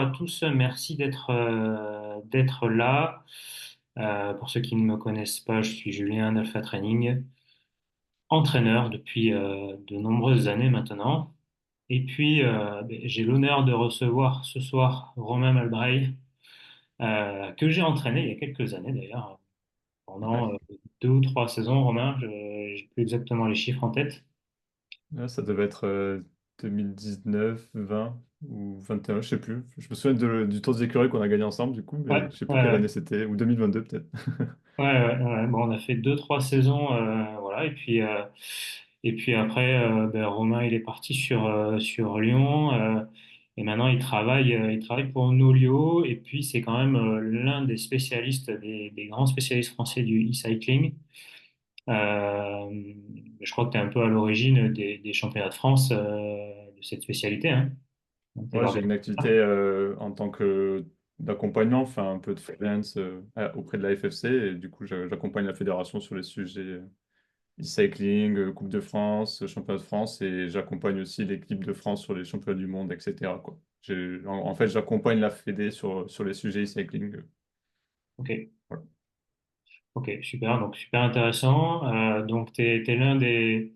À tous, merci d'être là. Pour ceux qui ne me connaissent pas, je suis Julien d'Alpha Training, entraîneur depuis de nombreuses années maintenant. Et puis, j'ai l'honneur de recevoir ce soir Romain Malbraille, que j'ai entraîné il y a quelques années d'ailleurs, Ouais. pendant 2 ou 3 saisons. Romain, je n'ai plus exactement les chiffres en tête. Là, ça devait être 2019, 20 ou 21, je sais plus. Je me souviens du Tour des écureuils qu'on a gagné ensemble, du coup, Ouais, mais je sais plus ouais, quelle ouais. année c'était, ou 2022 peut-être. Ouais, ouais, ouais. Bon, on a fait 2, 3 saisons, voilà. Et puis après, Romain, il est parti sur Lyon, et maintenant il travaille pour Nolio. Et puis c'est quand même l'un des spécialistes, des grands spécialistes français du e-cycling. Je crois que tu es un peu à l'origine des championnats de France de cette spécialité, hein. Donc, t'es Moi, j'ai une activité l'organisateur. en tant que d'accompagnement, enfin un peu de freelance auprès de la FFC, et du coup, j'accompagne la fédération sur les sujets e-cycling, Coupe de France, Championnat de France, et j'accompagne aussi l'équipe de France sur les championnats du monde, etc., quoi. En fait, j'accompagne la Fédé sur les sujets e-cycling. Ok. Voilà. Ok, super, donc super intéressant. Donc, tu es l'un des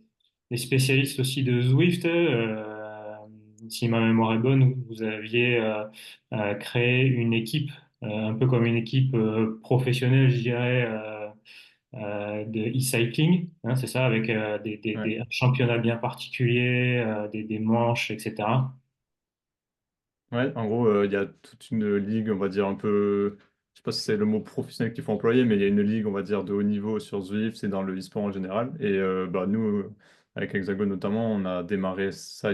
spécialistes aussi de Zwift. Si ma mémoire est bonne, vous aviez créé une équipe, un peu comme une équipe professionnelle, je dirais, de e-cycling, hein, c'est ça, avec Ouais. des championnats bien particuliers, des manches, etc. Ouais, en gros, il y a toute une ligue, on va dire un peu, je sais pas si c'est le mot professionnel qu'il faut employer, mais il y a une ligue, on va dire, de haut niveau sur Zwift, c'est dans le e-sport en général. Et nous, avec Hexagon notamment, on a démarré ça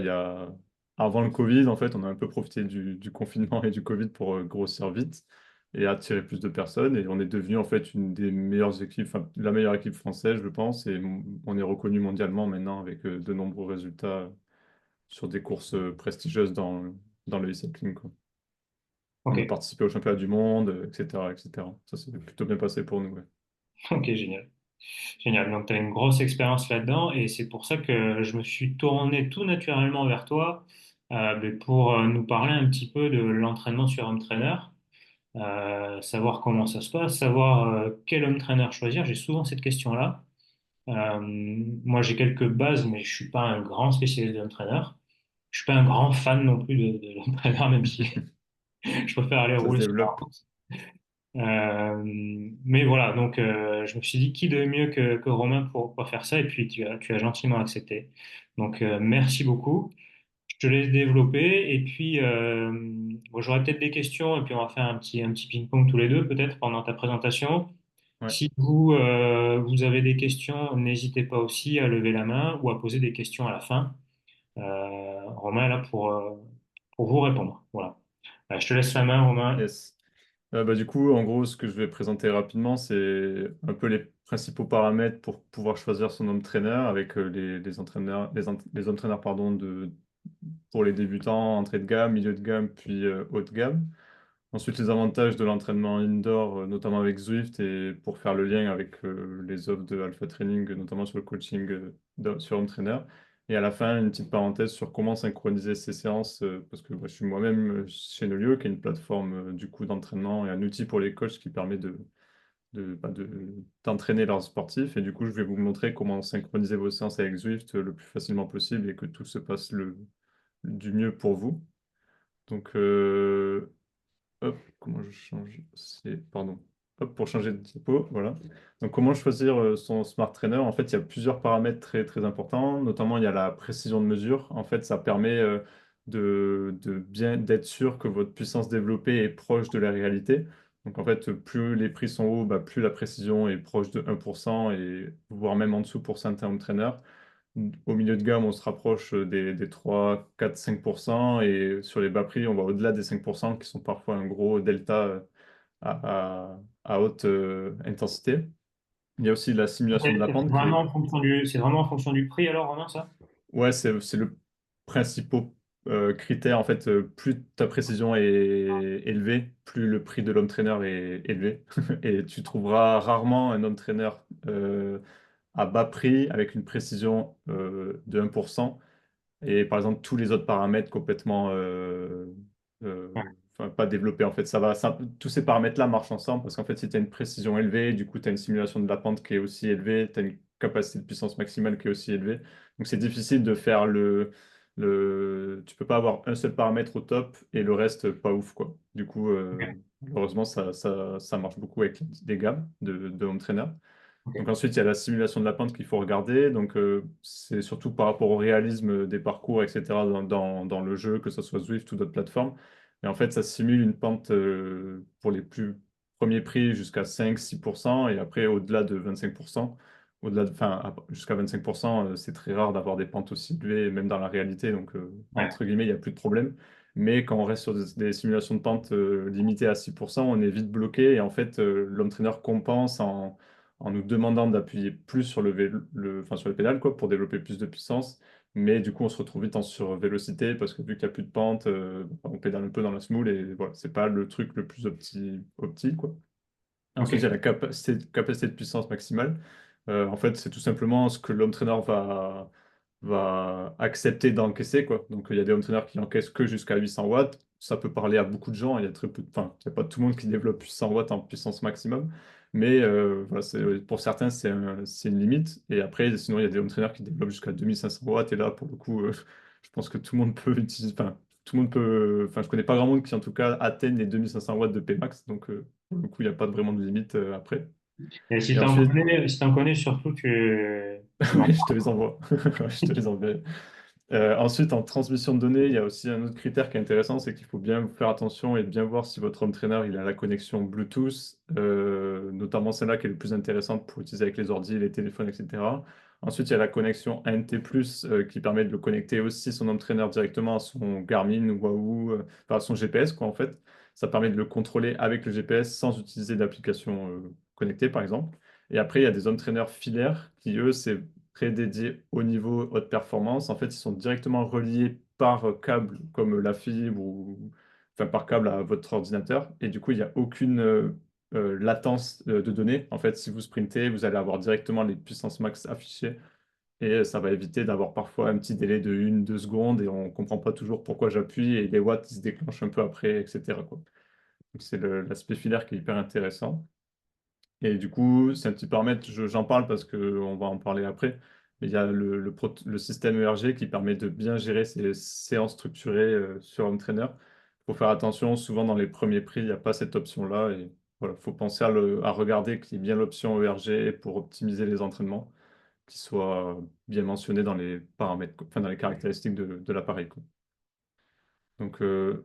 avant le Covid, en fait, on a un peu profité du confinement et du Covid pour grossir vite et attirer plus de personnes. Et on est devenu, en fait, une des meilleures équipes, enfin, la meilleure équipe française, je pense. Et on est reconnu mondialement maintenant avec de nombreux résultats sur des courses prestigieuses dans le e-cycling, quoi. On a Ok, participé au championnat du monde, etc., etc. Ça s'est plutôt bien passé pour nous, ouais. ok, génial. Génial. Donc, tu as une grosse expérience là-dedans et c'est pour ça que je me suis tourné tout naturellement vers toi mais pour nous parler un petit peu de l'entraînement sur home trainer, savoir comment ça se passe, savoir quel home trainer choisir. J'ai souvent cette question-là. Moi, j'ai quelques bases, mais je suis pas un grand spécialiste de home trainer. Je suis pas un grand fan non plus de l'home trainer, même si je préfère aller Ça se rouler sur la développe. route. Mais voilà, donc je me suis dit qui de mieux que Romain pour faire ça, et puis tu as gentiment accepté. Donc merci beaucoup. Je te laisse développer, et puis bon, j'aurai peut-être des questions, et puis on va faire un petit ping-pong tous les deux peut-être pendant ta présentation. Ouais. Si vous avez des questions, n'hésitez pas aussi à lever la main ou à poser des questions à la fin. Romain est là pour vous répondre. Voilà. Je te laisse la main, Romain. Yes. Du coup, en gros, ce que je vais présenter rapidement, c'est un peu les principaux paramètres pour pouvoir choisir son homme trainer avec les entraîneurs, les entraîneurs pardon, pour les débutants, entrée de gamme, milieu de gamme, puis haut de gamme. Ensuite, les avantages de l'entraînement indoor, notamment avec Zwift, et pour faire le lien avec les offres de Alpha Training, notamment sur le coaching sur Home Trainer. Et à la fin, une petite parenthèse sur comment synchroniser ces séances, parce que moi, je suis moi-même chez Nolio, qui est une plateforme du coup d'entraînement et un outil pour les coachs qui permet d'entraîner leurs sportifs. Et du coup, je vais vous montrer comment synchroniser vos séances avec Zwift le plus facilement possible et que tout se passe du mieux pour vous. Donc, hop, comment je change? Pardon. Hop, pour changer de diapo, voilà. Donc, comment choisir son Smart Trainer? En fait, il y a plusieurs paramètres très, très importants. Notamment, il y a la précision de mesure. En fait, ça permet de bien d'être sûr que votre puissance développée est proche de la réalité. Donc, en fait, plus les prix sont hauts, plus la précision est proche de 1% et voire même en dessous pour certains home trainers. Au milieu de gamme, on se rapproche des 3, 4, 5%. Et sur les bas prix, on va au-delà des 5% qui sont parfois un gros delta à haute intensité. Il y a aussi la Ok, simulation de la c'est pente qui vraiment est... en fonction c'est vraiment en fonction du prix alors, Romain, ça? Ouais, c'est le principal critère. En fait, plus ta précision est élevée, plus le prix de l'home trainer est élevé. Et tu trouveras rarement un home trainer à bas prix avec une précision de 1%. Et par exemple, tous les autres paramètres complètement Ouais. enfin, pas développer en fait. Tous ces paramètres-là marchent ensemble parce qu'en fait, si tu as une précision élevée, du coup, tu as une simulation de la pente qui est aussi élevée, tu as une capacité de puissance maximale qui est aussi élevée. Donc, c'est difficile de faire Tu peux pas avoir un seul paramètre au top et le reste pas ouf, quoi. Du coup, Ok, heureusement, ça marche beaucoup avec des gammes de home trainer. Donc ok, ensuite, il y a la simulation de la pente qu'il faut regarder. Donc c'est surtout par rapport au réalisme des parcours, etc. dans le jeu, que ce soit Zwift ou d'autres plateformes. Et en fait, ça simule une pente pour les plus premiers prix jusqu'à 5-6%. Et après, au-delà de 25%, jusqu'à 25%, c'est très rare d'avoir des pentes aussi élevées, même dans la réalité. Donc, ouais, entre guillemets, il n'y a plus de problème. Mais quand on reste sur des simulations de pente limitées à 6%, on est vite bloqué. Et en fait, l'home trainer compense en nous demandant d'appuyer plus sur enfin, sur les pédales quoi, pour développer plus de puissance. Mais du coup, on se retrouve vite en survélocité parce que vu qu'il n'y a plus de pente, on pédale un peu dans la semoule et voilà, c'est pas le truc le plus opti, quoi. ok. Ensuite, il y a la capacité de puissance maximale. En fait, c'est tout simplement ce que l'home trainer va accepter d'encaisser, quoi. Donc, il y a des home trainers qui encaissent que jusqu'à 800 watts. Ça peut parler à beaucoup de gens. Il y a très peu enfin, il n'y a pas tout le monde qui développe 800 watts en puissance maximum. Mais voilà, pour certains, c'est une limite. Et après, sinon, il y a des home trainers qui développent jusqu'à 2500 watts. Et là, pour le coup, je pense que tout le monde peut utiliser. Enfin, tout le monde peut. Enfin, je connais pas grand monde qui, en tout cas, atteigne les 2500 watts de Pmax. Donc, pour le coup, il n'y a pas vraiment de limite après. Et Et ensuite, si t'en connais surtout, tu m'en oui, je te les envoie. Ouais, je te les envoie. Ensuite, en transmission de données, il y a aussi un autre critère qui est intéressant, c'est qu'il faut bien faire attention et bien voir si votre home trainer il a la connexion Bluetooth, notamment celle-là qui est le plus intéressante pour utiliser avec les ordi, les téléphones, etc. Ensuite, il y a la connexion ANT+, qui permet de le connecter aussi son home trainer directement à son Garmin ou Wahoo, enfin à son GPS, quoi, en fait. Ça permet de le contrôler avec le GPS sans utiliser d'application connectée, par exemple. Et après, il y a des home trainers filaires qui, eux, c'est très dédiés au niveau haute performance. En fait, ils sont directement reliés par câble, comme la fibre ou enfin, par câble à votre ordinateur. Et du coup, il n'y a aucune latence de données. En fait, si vous sprintez, vous allez avoir directement les puissances max affichées. Et ça va éviter d'avoir parfois un petit délai de 1-2 secondes et on ne comprend pas toujours pourquoi j'appuie et les watts ils se déclenchent un peu après, etc., quoi. Donc, c'est l'aspect filaire qui est hyper intéressant. Et du coup, c'est un petit paramètre, j'en parle parce qu'on va en parler après, mais il y a le système ERG qui permet de bien gérer ces séances structurées sur Home Trainer. Il faut faire attention, souvent dans les premiers prix, il n'y a pas cette option-là. Et voilà, il faut penser à regarder qu'il y ait bien l'option ERG pour optimiser les entraînements, qui soit bien mentionné dans les paramètres, quoi, enfin dans les caractéristiques de l'appareil, quoi. Donc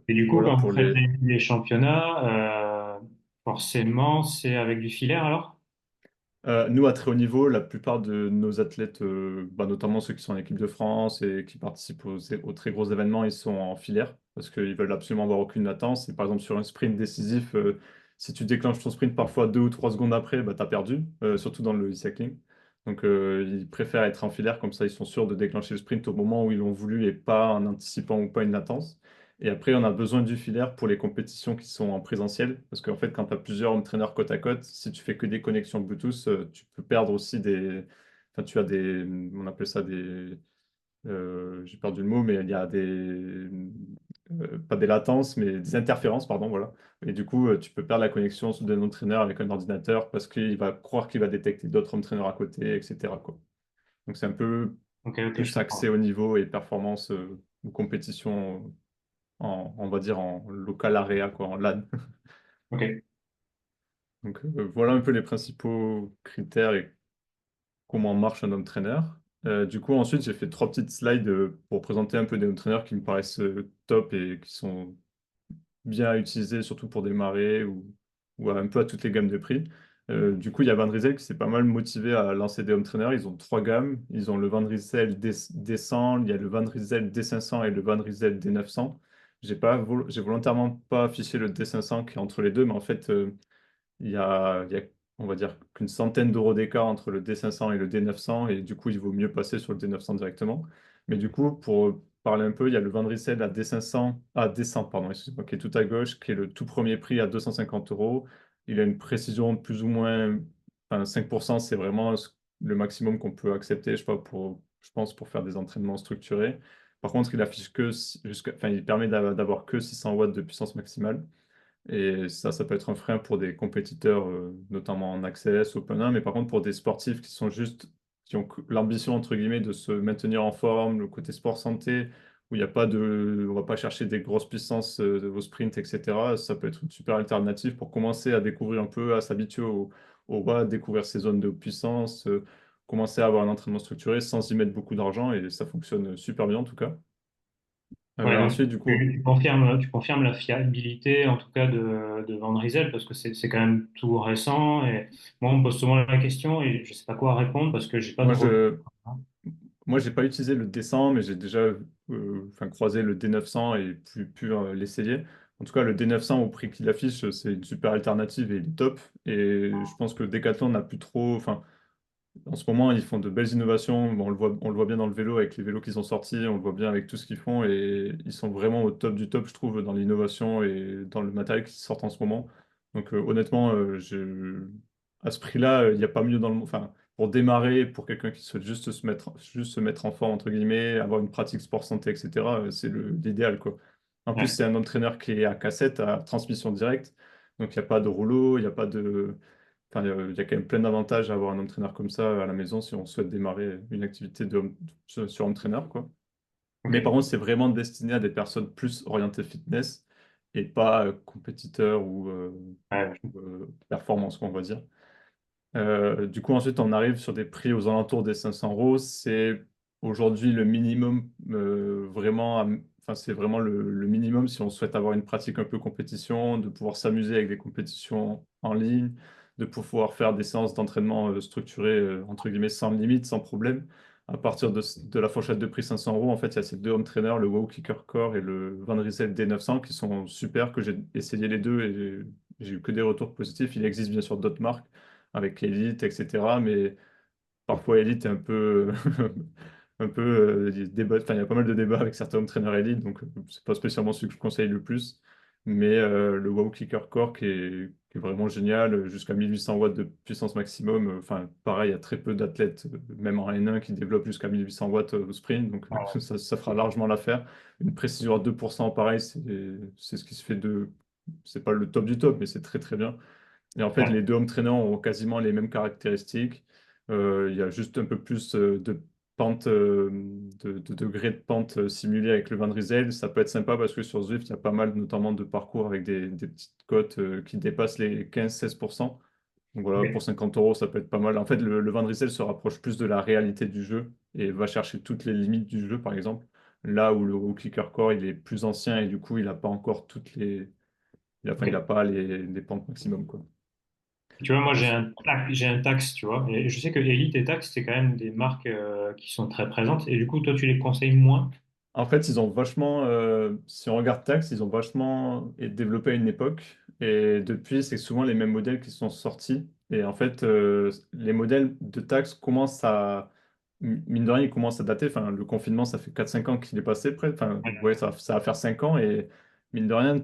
Et du coup, voilà quand vous pour faites les, les championnats, forcément, c'est avec du filaire alors? Nous, à très haut niveau, la plupart de nos athlètes, notamment ceux qui sont en équipe de France et qui participent aux très gros événements, ils sont en filaire parce qu'ils veulent absolument avoir aucune latence. Et par exemple, sur un sprint décisif, si tu déclenches ton sprint parfois 2 ou 3 secondes après, bah, tu as perdu, surtout dans le e-cycling. Donc, ils préfèrent être en filaire, comme ça, ils sont sûrs de déclencher le sprint au moment où ils l'ont voulu et pas en anticipant ou pas une latence. Et après, on a besoin du filaire pour les compétitions qui sont en présentiel. Parce qu'en fait, quand tu as plusieurs entraîneurs côte à côte, si tu fais que des connexions Bluetooth, tu peux perdre aussi des. Enfin, tu as des. On appelle ça des. J'ai perdu le mot, mais il y a des. Pas des latences, mais des interférences, pardon, voilà. Et du coup, tu peux perdre la connexion d'un entraîneur avec un ordinateur parce qu'il va croire qu'il va détecter d'autres entraîneurs à côté, etc., quoi. Donc, c'est un peu Ok, ok, je plus axé comprends. au niveau et performance ou compétition on va dire, en local area, quoi, en LAN. Ok. Donc voilà un peu les principaux critères et comment marche un home trainer. Du coup, ensuite, j'ai fait 3 petites slides pour présenter un peu des home trainers qui me paraissent top et qui sont bien à utiliser, surtout pour démarrer ou un peu à toutes les gammes de prix. Du coup, il y a Van Rysel qui s'est pas mal motivé à lancer des home trainers. Ils ont 3 gammes. Ils ont le Van Rysel D100, il y a le Van Rysel D500 et le Van Rysel D900. J'ai volontairement pas affiché le D500 qui est entre les deux, mais en fait, il y a, on va dire, qu'une centaine d'euros d'écart entre le D500 et le D900, et du coup, il vaut mieux passer sur le D900 directement. Mais du coup, pour parler un peu, il y a le Van Rysel à D500, à D100, pardon, excusez-moi, qui est tout à gauche, qui est le tout premier prix à 250 euros. Il a une précision de plus ou moins, enfin, 5%, c'est vraiment le maximum qu'on peut accepter, je sais pas, je pense, pour faire des entraînements structurés. Par contre, il affiche que enfin, il permet d'avoir que 600 watts de puissance maximale. Et ça peut être un frein pour des compétiteurs, notamment en Access, Open 1, mais par contre pour des sportifs qui sont juste, qui ont l'ambition, entre guillemets, de se maintenir en forme, le côté sport santé, où il n'y a pas de, on va pas chercher des grosses puissances au sprint, etc. Ça peut être une super alternative pour commencer à découvrir un peu, à s'habituer au watts, découvrir ces zones de puissance, commencer à avoir un entraînement structuré sans y mettre beaucoup d'argent, et ça fonctionne super bien en tout cas. Ouais, donc Ensuite, du coup, tu confirmes la fiabilité, en tout cas, de Van Rysel, parce que c'est quand même tout récent. Et moi, on me pose souvent la question et je sais pas quoi répondre parce que j'ai pas de moi, retour. Moi, j'ai pas utilisé le D100, mais j'ai déjà enfin, croisé le D900 et pu l'essayer. En tout cas, le D900 au prix qu'il affiche, c'est une super alternative et il est top. Et je pense que Decathlon n'a plus trop. Enfin, en ce moment, ils font de belles innovations. Bon, on le voit bien dans le vélo avec les vélos qu'ils ont sortis, on le voit bien avec tout ce qu'ils font. Et ils sont vraiment au top du top, je trouve, dans l'innovation et dans le matériel qui sort en ce moment. Donc, honnêtement, à ce prix-là, il n'y a pas mieux dans le monde. Enfin, pour démarrer, pour quelqu'un qui souhaite juste se mettre en forme, entre guillemets, avoir une pratique sport santé, etc., c'est l'idéal, quoi. En plus, Ouais, c'est un entraîneur qui est à cassette, à transmission directe. Donc, il n'y a pas de rouleau, il n'y a pas de. Enfin, il y a quand même plein d'avantages à avoir un entraîneur comme ça à la maison si on souhaite démarrer une activité sur entraîneur, quoi. Mais par ok. contre, c'est vraiment destiné à des personnes plus orientées fitness et pas compétiteurs Ouais, performance, quoi, on va dire. Du coup, ensuite, on arrive sur des prix aux alentours des 500 euros. C'est aujourd'hui le minimum, vraiment, enfin, c'est vraiment le minimum si on souhaite avoir une pratique un peu compétition, de pouvoir s'amuser avec des compétitions en ligne, de pouvoir faire des séances d'entraînement structurées, entre guillemets, sans limite, sans problème. À partir de la fourchette de prix 500 euros, en fait, il y a ces deux home trainers, le Wow Kicker Core et le Van Rysel D900, qui sont super, que j'ai essayé les deux et j'ai eu que des retours positifs. Il existe bien sûr d'autres marques avec Elite, etc. Mais parfois, Elite est un peu, un peu enfin, il y a pas mal de débats avec certains entraîneurs Elite, donc c'est pas spécialement celui que je conseille le plus. Mais le Wow Kicker Core qui est vraiment génial, jusqu'à 1800 watts de puissance maximum. Enfin, pareil, il y a très peu d'athlètes, même en N1, qui développent jusqu'à 1800 watts au sprint, donc ça fera largement l'affaire. Une précision à 2%, pareil, c'est ce qui se fait de. C'est pas le top du top, mais c'est très très bien. Et en fait, les ouais, deux home trainers ont quasiment les mêmes caractéristiques. Il y a juste un peu plus de pente, de degré de pente simulé avec le Van Rysel. Ça peut être sympa parce que sur Zwift, il y a pas mal notamment de parcours avec des petites cotes qui dépassent les 15-16%. Donc voilà, pour ok. 50 euros, ça peut être pas mal. En fait, le Van Rysel se rapproche plus de la réalité du jeu et va chercher toutes les limites du jeu, par exemple. Là où le Clicker Core, il est plus ancien et du coup, il n'a pas encore toutes les. Enfin, il n'a Ok. pas les pentes maximum, quoi. Tu vois, moi, Ensuite, j'ai un Tax, tu vois. Et je sais que Elite et Tax, c'est quand même des marques qui sont très présentes. Et du coup, toi, tu les conseilles moins. en fait, ils ont vachement, si on regarde Tax, ils ont vachement développé à une époque. Et depuis, c'est souvent les mêmes modèles qui sont sortis. Et en fait, les modèles de Tax commencent à, mine de rien, ils commencent à dater. Enfin, le confinement, ça fait 4-5 ans qu'il est passé près. Enfin, ouais, ça va faire 5 ans. Et mine de rien,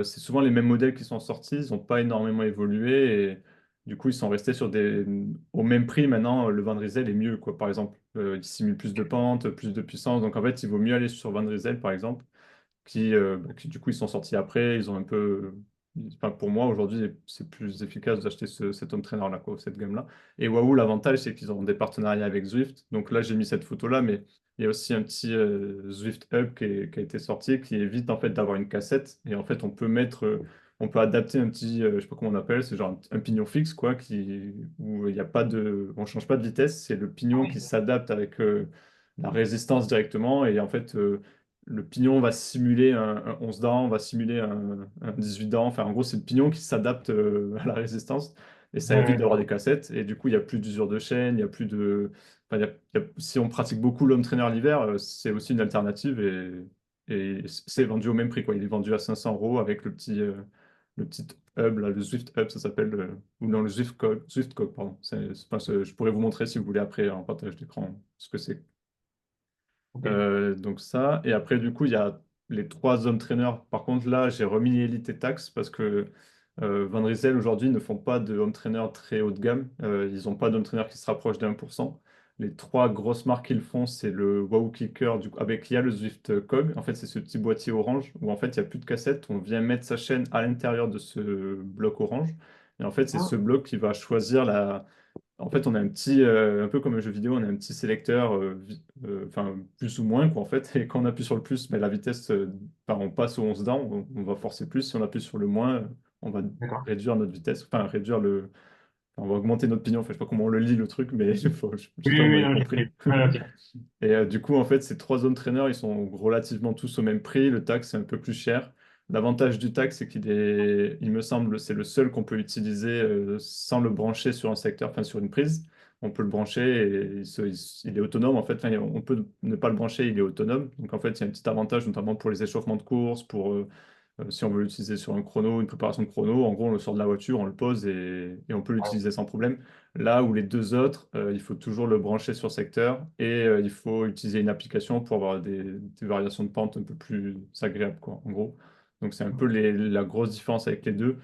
c'est souvent les mêmes modèles qui sont sortis. Ils n'ont pas énormément évolué. Et du coup, ils sont restés au même prix. Maintenant, le Van Rysel est mieux, quoi. Par exemple, il simule plus de pente, plus de puissance. Donc, en fait, il vaut mieux aller sur Van Rysel, par exemple, du coup, ils sont sortis après. Ils ont un peu. Enfin, pour moi, aujourd'hui, c'est plus efficace d'acheter cet home trainer-là, quoi, cette gamme-là. Et Wahoo, l'avantage, c'est qu'ils ont des partenariats avec Zwift. Donc là, j'ai mis cette photo-là, mais il y a aussi un petit Zwift Hub qui a été sorti, qui évite en fait d'avoir une cassette. Et en fait, on peut adapter un petit, je sais pas comment on appelle, c'est genre un pignon fixe, quoi, où il n'y a pas de, on change pas de vitesse. C'est le pignon qui s'adapte avec la résistance directement. Et en fait, le pignon va simuler un 11 dents, va simuler un 18 dents. Enfin, en gros, c'est le pignon qui s'adapte à la résistance et ça évite Ouais, d'avoir des cassettes. Et du coup, il n'y a plus d'usure de chaîne, il y a plus de. Enfin, si on pratique beaucoup l'home trainer l'hiver, c'est aussi une alternative et c'est vendu au même prix, quoi. Il est vendu à 500 euros avec le petit hub, là, le Zwift Hub, ça s'appelle, ou non, le Zwift Cog, pardon. Enfin, je pourrais vous montrer si vous voulez après en partage d'écran ce que c'est. ok. Donc ça, et après du coup il y a les trois hommes trainers. Par contre là j'ai remis Elite et Tax parce que Van Rysel aujourd'hui ne font pas de home trainer très haut de gamme. Ils n'ont pas d'home trainer qui se rapproche des 1%. les trois grosses marques qu'ils font, c'est le Wahoo Clicker, du coup, avec il y a le Zwift Cog. En fait, c'est ce petit boîtier orange où en fait, il n'y a plus de cassette. On vient mettre sa chaîne à l'intérieur de ce bloc orange. Et en fait, c'est ce Ah, bloc qui va choisir la, en fait, on a un petit, un peu comme un jeu vidéo, on a un petit sélecteur, enfin, plus ou moins, quoi, en fait. Et quand on appuie sur le plus, mais la vitesse, enfin, on passe ou on se down, on va forcer plus. Si on appuie sur le moins, on va d'accord. réduire notre vitesse, enfin, réduire le, enfin, on va augmenter notre pignon. Enfin, je sais pas comment on le lit, le truc, mais Oui, j'espère que oui, vous oui, m'avez non, j'ai compris. compris. Ouais, ok. Et du coup, en fait, ces trois home trainers, ils sont relativement tous au même prix. Le tax, c'est un peu plus cher. L'avantage du tax, c'est qu'il est, il me semble, c'est le seul qu'on peut utiliser sans le brancher sur un secteur, enfin sur une prise. On peut le brancher et il est autonome. En fait, enfin, on peut ne pas le brancher, il est autonome. Donc, en fait, il y a un petit avantage, notamment pour les échauffements de course, pour si on veut l'utiliser sur un chrono, une préparation de chrono. En gros, on le sort de la voiture, on le pose et on peut l'utiliser sans problème. Là où les deux autres, il faut toujours le brancher sur secteur et il faut utiliser une application pour avoir des variations de pente un peu plus agréables, quoi, en gros. Donc c'est un peu la grosse différence avec les deux.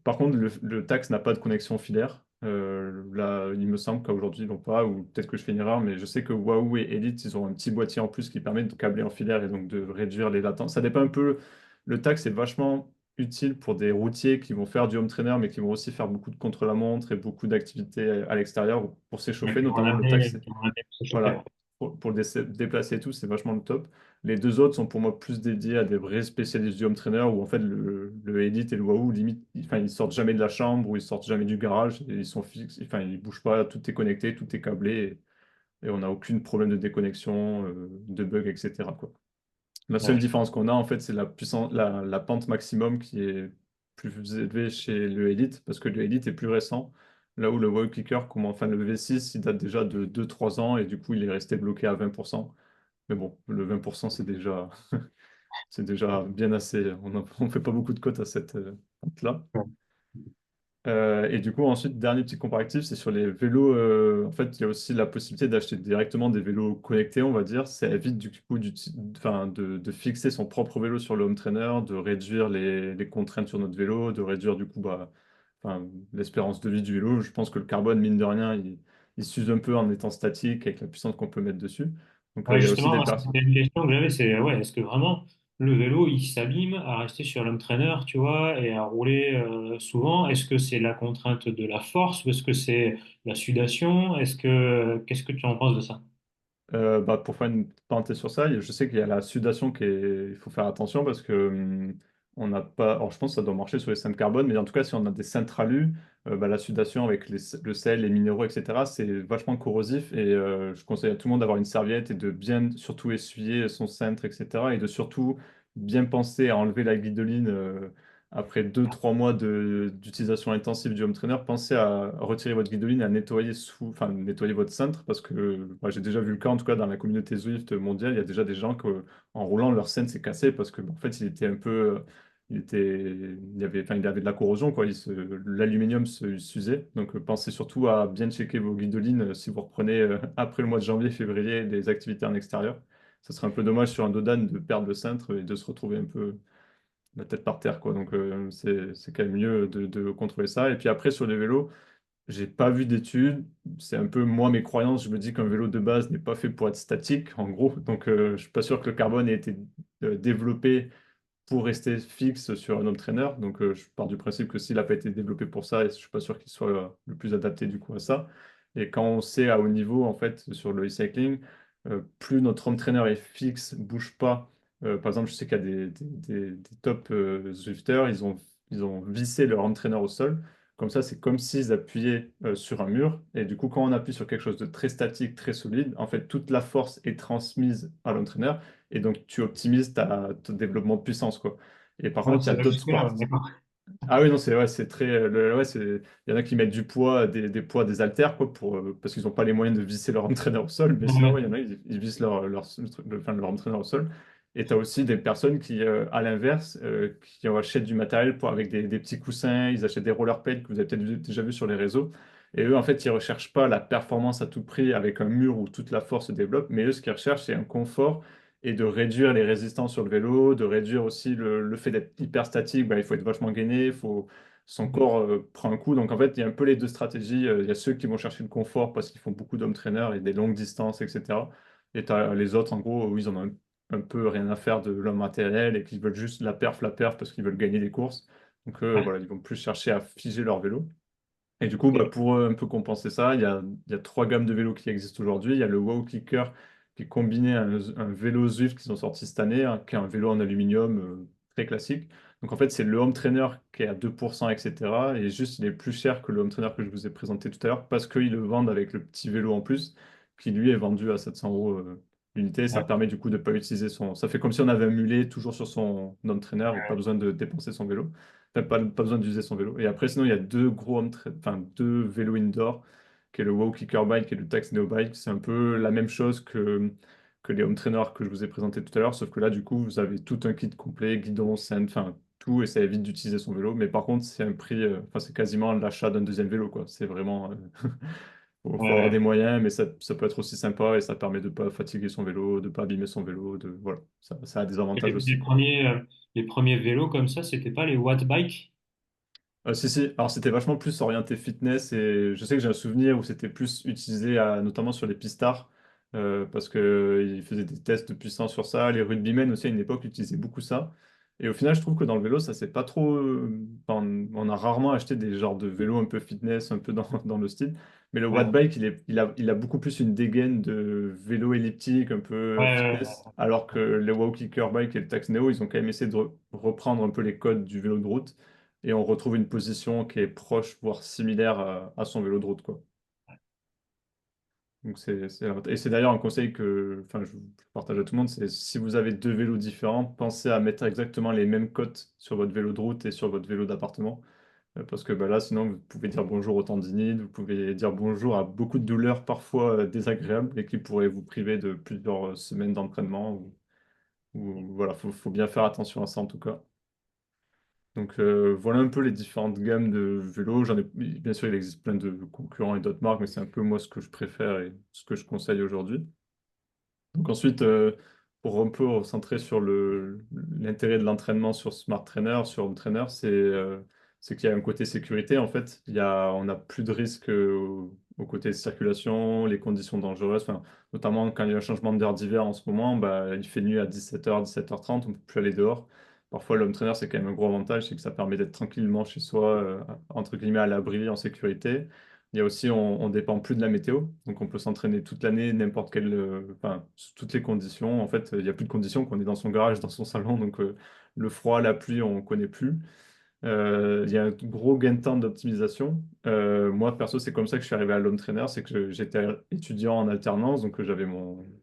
Par contre, le Tax n'a pas de connexion filaire. Là, il me semble qu'aujourd'hui, ils l'ont pas, ou peut-être que je fais une erreur, mais je sais que Wahoo et Elite, ils ont un petit boîtier en plus qui permet de câbler en filaire et donc de réduire les latences. Ça dépend un peu. Le Tax est vachement utile pour des routiers qui vont faire du home trainer, mais qui vont aussi faire beaucoup de contre-la-montre et beaucoup d'activités à l'extérieur pour Ouais, s'échauffer. Notamment, le Tax, qui vont amener pour se chauffer. voilà, pour le déplacer et tout, c'est vachement le top. Les deux autres sont pour moi plus dédiés à des vrais spécialistes du home trainer où en fait le Elite et le Wahoo, limite, enfin, ils sortent jamais de la chambre ou ils sortent jamais du garage et ils sont fixes, enfin, ils bougent pas, tout est connecté, tout est câblé et on n'a aucun problème de déconnexion, de bug, etc., quoi. La seule Ouais. différence qu'on a, en fait, c'est la puissance, la pente maximum qui est plus élevée chez le Elite, parce que le Elite est plus récent, là où le Wall Clicker, comme enfin le V6, il date déjà de 2 3 ans, et du coup, il est resté bloqué à 20%. Mais bon, le 20%, c'est déjà bien assez. On fait pas beaucoup de cotes à cette pente-là. Ouais. Et du coup, ensuite, dernier petit comparatif, c'est sur les vélos. En fait, il y a aussi la possibilité d'acheter directement des vélos connectés, on va dire. Ça évite du coup enfin, de fixer son propre vélo sur le home trainer, de réduire les contraintes sur notre vélo, de réduire du coup bah, enfin, l'espérance de vie du vélo. Je pense que le carbone, mine de rien, il s'use un peu en étant statique avec la puissance qu'on peut mettre dessus. Donc, Ouais, il y a aussi justement, des moi, personnes. c'était une question que j'avais, c'est ouais, est-ce que vraiment le vélo il s'abîme à rester sur l'home trainer, tu vois, et à rouler souvent? Est-ce que c'est la contrainte de la force ou est-ce que c'est la sudation? Qu'est-ce que tu en penses de ça? Bah, pour faire une parenthèse sur ça, je sais qu'il y a la sudation il faut faire attention parce que on n'a pas. Alors je pense que ça doit marcher sur les cintres carbone, mais en tout cas, si on a des cintres alu, bah, la sudation avec le sel, les minéraux, etc., c'est vachement corrosif. Et je conseille à tout le monde d'avoir une serviette et de bien surtout essuyer son cintre, etc. Et de surtout bien penser à enlever la guidoline. Après 2 3 mois d'utilisation intensive du home trainer, pensez à retirer votre guidoline et à nettoyer enfin, nettoyer votre cintre parce que moi, j'ai déjà vu le cas, en tout cas dans la communauté Zwift mondiale, il y a déjà des gens qui, en roulant, leur cintre s'est cassé parce que, en fait, il était un peu, enfin, il avait de la corrosion, quoi. L'aluminium s'usait. Donc, pensez surtout à bien checker vos guidolines si vous reprenez après le mois de janvier, février des activités en extérieur. Ce serait un peu dommage sur un dodan de perdre le cintre et de se retrouver un peu la tête par terre, quoi. Donc, c'est quand même mieux de contrôler ça. Et puis après, sur les vélos, j'ai pas vu d'études. C'est un peu moi mes croyances. Je me dis qu'un vélo de base n'est pas fait pour être statique, en gros. Donc, je suis pas sûr que le carbone ait été développé pour rester fixe sur un home trainer. Donc, je pars du principe que s'il n'a pas été développé pour ça, je suis pas sûr qu'il soit le plus adapté du coup à ça. Et quand on sait à haut niveau, en fait, sur le e-cycling, plus notre home trainer est fixe, bouge pas. Par exemple, je sais qu'il y a des top Zwifters, ils ont vissé leur home trainer au sol. Comme ça, c'est comme s'ils appuyaient sur un mur. Et du coup, quand on appuie sur quelque chose de très statique, très solide, en fait, toute la force est transmise à l'entraîneur. Et donc, tu optimises ton développement de puissance, quoi. Et par Ouais, contre, il y a ça va d'autres jusque-là, sports. ouais, d'accord. Ah oui, non, c'est ouais, c'est très. Ouais, il y en a qui mettent du poids, des poids, des haltères, quoi, parce qu'ils n'ont pas les moyens de visser leur entraîneur au sol. Mais sinon, Ouais, ouais, il y en a, ils vissent enfin, leur entraîneur au sol. Et tu as aussi des personnes qui, à l'inverse, qui achètent du matériel avec des petits coussins, ils achètent des roller pads que vous avez peut-être déjà vu sur les réseaux. Et eux, en fait, ils ne recherchent pas la performance à tout prix avec un mur où toute la force se développe, mais eux, ce qu'ils recherchent, c'est un confort et de réduire les résistances sur le vélo, de réduire aussi le fait d'être hyper statique. Bah, il faut être vachement gainé, son corps prend un coup. Donc en fait, il y a un peu les deux stratégies. Il y a ceux qui vont chercher le confort parce qu'ils font beaucoup d'home trainer et des longues distances, etc. Et tu as les autres, en gros, où ils en ont un peu rien à faire de l'homme matériel et qui veulent juste la perf parce qu'ils veulent gagner des courses. Donc Ouais, voilà, ils vont plus chercher à figer leur vélo. Et du coup, bah, ok. pour un peu compenser ça, il y a trois gammes de vélos qui existent aujourd'hui. Il y a le Wow Clicker qui est combiné à un vélo Zwift qu'ils ont sorti cette année, hein, qui est un vélo en aluminium très classique. Donc en fait, c'est le home trainer qui est à 2%, etc. Et juste, il est plus cher que le home trainer que je vous ai présenté tout à l'heure parce qu'ils le vendent avec le petit vélo en plus, qui lui est vendu à 700 euros l'unité. Ça D'accord. permet du coup de ne pas utiliser son. Ça fait comme si on avait un mulet toujours sur son home trainer et pas besoin de dépenser son vélo. Pas besoin d'user son vélo. Et après, sinon, il y a deux gros enfin, deux vélos indoor, qui est le Wow Kicker Bike et le Tax Neo Bike. C'est un peu la même chose que les home trainers que je vous ai présentés tout à l'heure, sauf que là, du coup, vous avez tout un kit complet, guidon, scène, enfin, tout, et ça évite d'utiliser son vélo. Mais par contre, c'est un prix, enfin, c'est quasiment l'achat d'un deuxième vélo, quoi. C'est vraiment, faut avoir Ouais. des moyens, mais ça peut être aussi sympa et ça permet de pas fatiguer son vélo, de pas abîmer son vélo, voilà. Ça a des Et avantages aussi, quoi. les premiers vélos comme ça, c'était pas les watt bike? Si, si, alors c'était vachement plus orienté fitness et je sais que j'ai un souvenir où c'était plus utilisé notamment sur les pistards parce qu'ils faisaient des tests de puissance sur ça. Les rugbymen aussi à une époque utilisaient beaucoup ça. Et au final, je trouve que dans le vélo, ça c'est pas trop. Enfin, on a rarement acheté des genres de vélos un peu fitness, un peu dans, dans le style. Mais le watt Ouais. bike, il a beaucoup plus une dégaine de vélo elliptique, un peu Ouais, fitness, alors que le Wow Kicker Bike et le Tax Neo, ils ont quand même essayé de reprendre un peu les codes du vélo de route et on retrouve une position qui est proche, voire similaire à son vélo de route, quoi. Donc et c'est d'ailleurs un conseil que enfin, je partage à tout le monde, c'est si vous avez deux vélos différents, pensez à mettre exactement les mêmes cotes sur votre vélo de route et sur votre vélo d'appartement. Parce que bah, là, sinon, vous pouvez dire bonjour aux tendinites, vous pouvez dire bonjour à beaucoup de douleurs parfois désagréables et qui pourraient vous priver de plusieurs semaines d'entraînement. Voilà, faut bien faire attention à ça en tout cas. Donc voilà un peu les différentes gammes de vélos. Bien sûr, il existe plein de concurrents et d'autres marques, mais c'est un peu moi ce que je préfère et ce que je conseille aujourd'hui. Donc ensuite, pour un peu recentrer sur l'intérêt de l'entraînement sur Smart Trainer, sur Home Trainer, c'est qu'il y a un côté sécurité. En fait, on n'a plus de risque au côté de circulation, les conditions dangereuses. Enfin, notamment quand il y a un changement d'heure d'hiver en ce moment, bah, il fait nuit à 17h, 17h30, on ne peut plus aller dehors. Parfois, l'Home Trainer, c'est quand même un gros avantage, c'est que ça permet d'être tranquillement chez soi, entre guillemets, à l'abri, en sécurité. Il y a aussi, on dépend plus de la météo, donc on peut s'entraîner toute l'année, n'importe quelle, enfin, sous toutes les conditions. En fait, il n'y a plus de conditions, qu'on est dans son garage, dans son salon, donc le froid, la pluie, on ne connaît plus. Il y a un gros gain de temps d'optimisation. Moi, perso, c'est comme ça que je suis arrivé à l'home trainer, c'est que j'étais étudiant en alternance, donc j'avais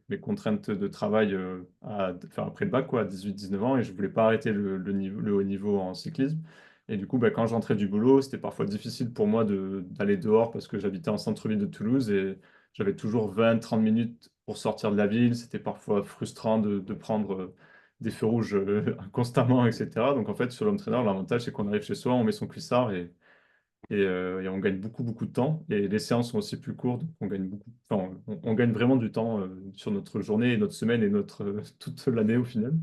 mes contraintes de travail enfin, après le bac, quoi, à 18-19 ans, et je voulais pas arrêter le haut niveau en cyclisme. Et du coup, bah, quand j'entrais du boulot, c'était parfois difficile pour moi d'aller dehors parce que j'habitais en centre-ville de Toulouse et j'avais toujours 20-30 minutes pour sortir de la ville. C'était parfois frustrant de prendre des feux rouges constamment, etc. Donc en fait, sur l'home trainer, l'avantage, c'est qu'on arrive chez soi, on met son cuissard et on gagne beaucoup, beaucoup de temps. Et les séances sont aussi plus courtes, donc on gagne beaucoup, enfin, on gagne vraiment du temps sur notre journée et notre semaine et toute l'année au final.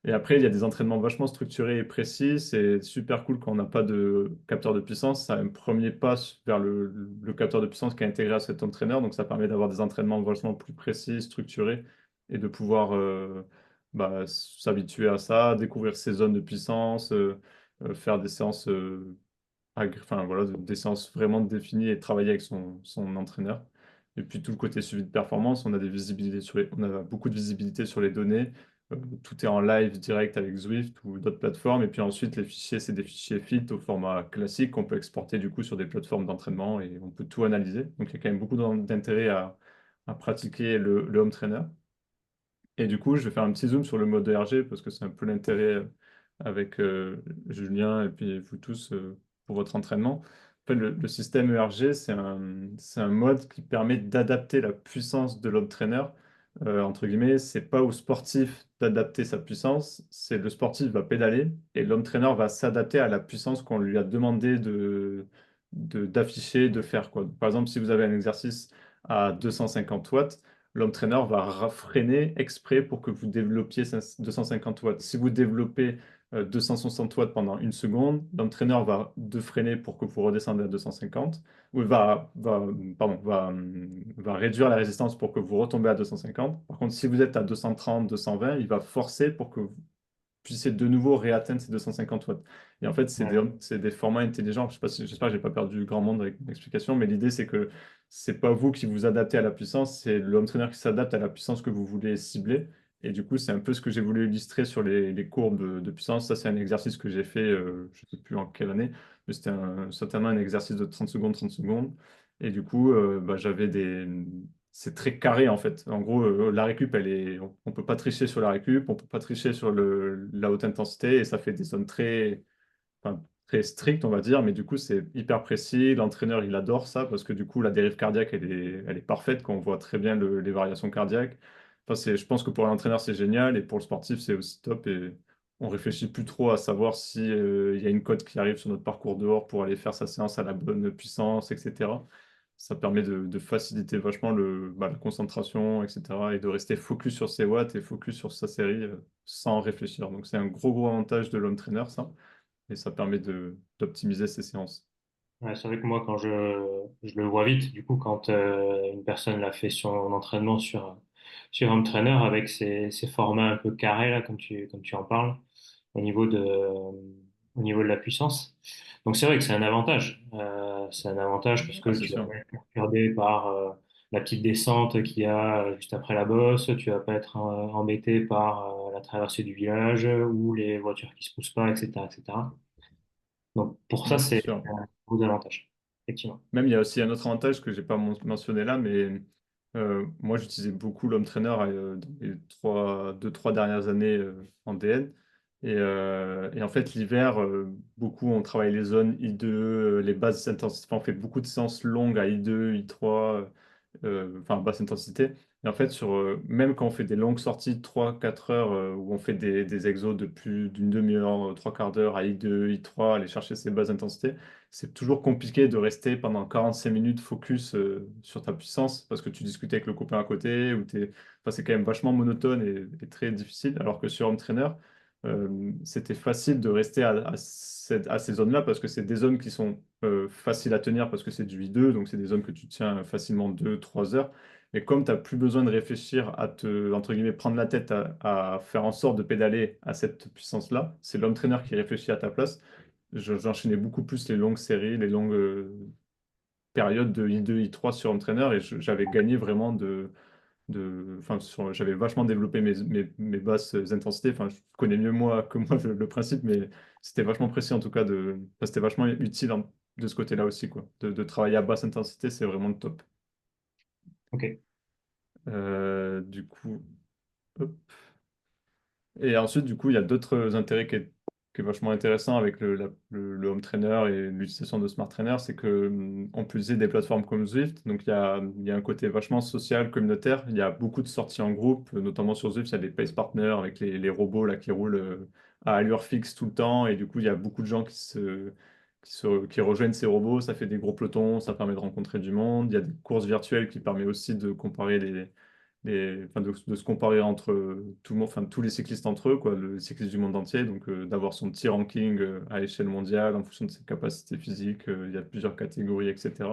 Et après, il y a des entraînements vachement structurés et précis. C'est super cool quand on n'a pas de capteur de puissance. C'est un premier pas vers le capteur de puissance qui est intégré à cet entraîneur. Donc, ça permet d'avoir des entraînements vachement plus précis, structurés et de pouvoir bah, s'habituer à ça, découvrir ses zones de puissance, faire des séances enfin, voilà, des séances vraiment définies et travailler avec son entraîneur. Et puis tout le côté suivi de performance, on a beaucoup de visibilité sur les données. Tout est en live direct avec Zwift ou d'autres plateformes. Et puis ensuite, les fichiers, c'est des fichiers FIT au format classique qu'on peut exporter du coup sur des plateformes d'entraînement et on peut tout analyser. Donc il y a quand même beaucoup d'intérêt à pratiquer le home trainer. Et du coup, je vais faire un petit zoom sur le mode ERG parce que c'est un peu l'intérêt avec Julien et puis vous tous pour votre entraînement. En fait, le système ERG, c'est un mode qui permet d'adapter la puissance de l'entraîneur. Entre guillemets, c'est pas au sportif d'adapter sa puissance, c'est le sportif va pédaler et l'entraîneur va s'adapter à la puissance qu'on lui a demandé d'afficher, de faire, quoi. Par exemple, si vous avez un exercice à 250 watts, l'entraîneur va freiner exprès pour que vous développiez 250 watts. Si vous développez 260 watts pendant une seconde. L'entraîneur va de freiner pour que vous redescendez à 250, ou va réduire la résistance pour que vous retombez à 250. Par contre, si vous êtes à 230, 220, il va forcer pour que vous puissiez de nouveau réatteindre ces 250 watts. Et en fait, Ouais. c'est des formats intelligents. Je sais pas si, j'espère que j'ai pas perdu grand monde avec mon explication, mais l'idée, c'est que c'est pas vous qui vous adaptez à la puissance, c'est le home trainer qui s'adapte à la puissance que vous voulez cibler. Et du coup, c'est un peu ce que j'ai voulu illustrer sur les courbes de puissance. Ça, c'est un exercice que j'ai fait, je ne sais plus en quelle année, mais c'était certainement un exercice de 30 secondes, 30 secondes. Et du coup, bah, j'avais des... C'est très carré en fait. En gros, la récup, on peut pas tricher sur la récup, on peut pas tricher sur la haute intensité, et ça fait des zones enfin, très strictes, on va dire, mais du coup, c'est hyper précis. L'entraîneur, il adore ça parce que du coup, la dérive cardiaque, elle est parfaite, quand on voit très bien les variations cardiaques. Enfin, je pense que pour l'entraîneur, c'est génial, et pour le sportif, c'est aussi top. Et on réfléchit plus trop à savoir si, il y a une cote qui arrive sur notre parcours dehors pour aller faire sa séance à la bonne puissance, etc. Ça permet de faciliter vachement la concentration, etc. et de rester focus sur ses watts et focus sur sa série sans réfléchir. Donc, c'est un gros avantage de l'home trainer, ça, et ça permet d'optimiser ses séances. Ouais, c'est vrai que moi, quand je le vois vite, du coup, quand une personne l'a fait son entraînement sur Home Trainer avec ses formats un peu carrés, là, comme tu en parles, au niveau de la puissance. Donc, c'est vrai que c'est un avantage. C'est un avantage parce que Ah, c'est tu vas sûr. pas être perturbé par la petite descente qu'il y a juste après la bosse, tu vas pas être embêté par la traversée du village ou les voitures qui se poussent pas, etc., etc. Donc, pour ça, Non, c'est c'est sûr. un gros avantage, effectivement. Même, il y a aussi un autre avantage que j'ai pas mentionné là, mais moi, j'utilisais beaucoup l'home trainer dans les 2, 3 dernières années en DN. Et en fait, l'hiver, beaucoup, on travaille les zones I2, les bases intensités. Enfin, on fait beaucoup de séances longues à I2, I3, enfin, basse intensité. Et en fait, même quand on fait des longues sorties de 3, 4 heures, où on fait des exos de plus d'une demi-heure, 3 quarts d'heure à I2, I3, aller chercher ces basses intensités, c'est toujours compliqué de rester pendant 45 minutes focus sur ta puissance parce que tu discutes avec le copain à côté enfin, c'est quand même vachement monotone et très difficile. Alors que sur Home Trainer, c'était facile de rester à ces zones-là parce que c'est des zones qui sont faciles à tenir parce que c'est du I2, donc c'est des zones que tu tiens facilement 2, 3 heures. Mais comme tu n'as plus besoin de réfléchir entre guillemets, prendre la tête à faire en sorte de pédaler à cette puissance-là, c'est l'homme trainer qui réfléchit à ta place. J'enchaînais beaucoup plus les longues séries, les longues périodes de I2, I3 sur entraîneur, et j'avais gagné vraiment enfin, j'avais vachement développé mes basses intensités. Enfin, je connais mieux moi que moi le principe, mais c'était vachement précis en tout cas enfin, c'était vachement utile de ce côté-là aussi, quoi. De travailler à basse intensité, c'est vraiment le top. Ok. Du coup, hop. Et ensuite, du coup, il y a d'autres intérêts qui est vachement intéressant avec le home trainer et l'utilisation de smart trainer, c'est que on peut utiliser des plateformes comme Zwift. Donc, il y a un côté vachement social, communautaire. Il y a beaucoup de sorties en groupe, notamment sur Zwift, il y a des pace partners avec les robots là, qui roulent à allure fixe tout le temps. Et du coup, il y a beaucoup de gens qui rejoignent ces robots. Ça fait des gros pelotons, ça permet de rencontrer du monde. Il y a des courses virtuelles qui permettent aussi de comparer enfin, de se comparer entre tout le monde, enfin, tous les cyclistes entre eux, quoi, le cycliste du monde entier, donc d'avoir son petit ranking à échelle mondiale en fonction de ses capacités physiques, il y a plusieurs catégories, etc.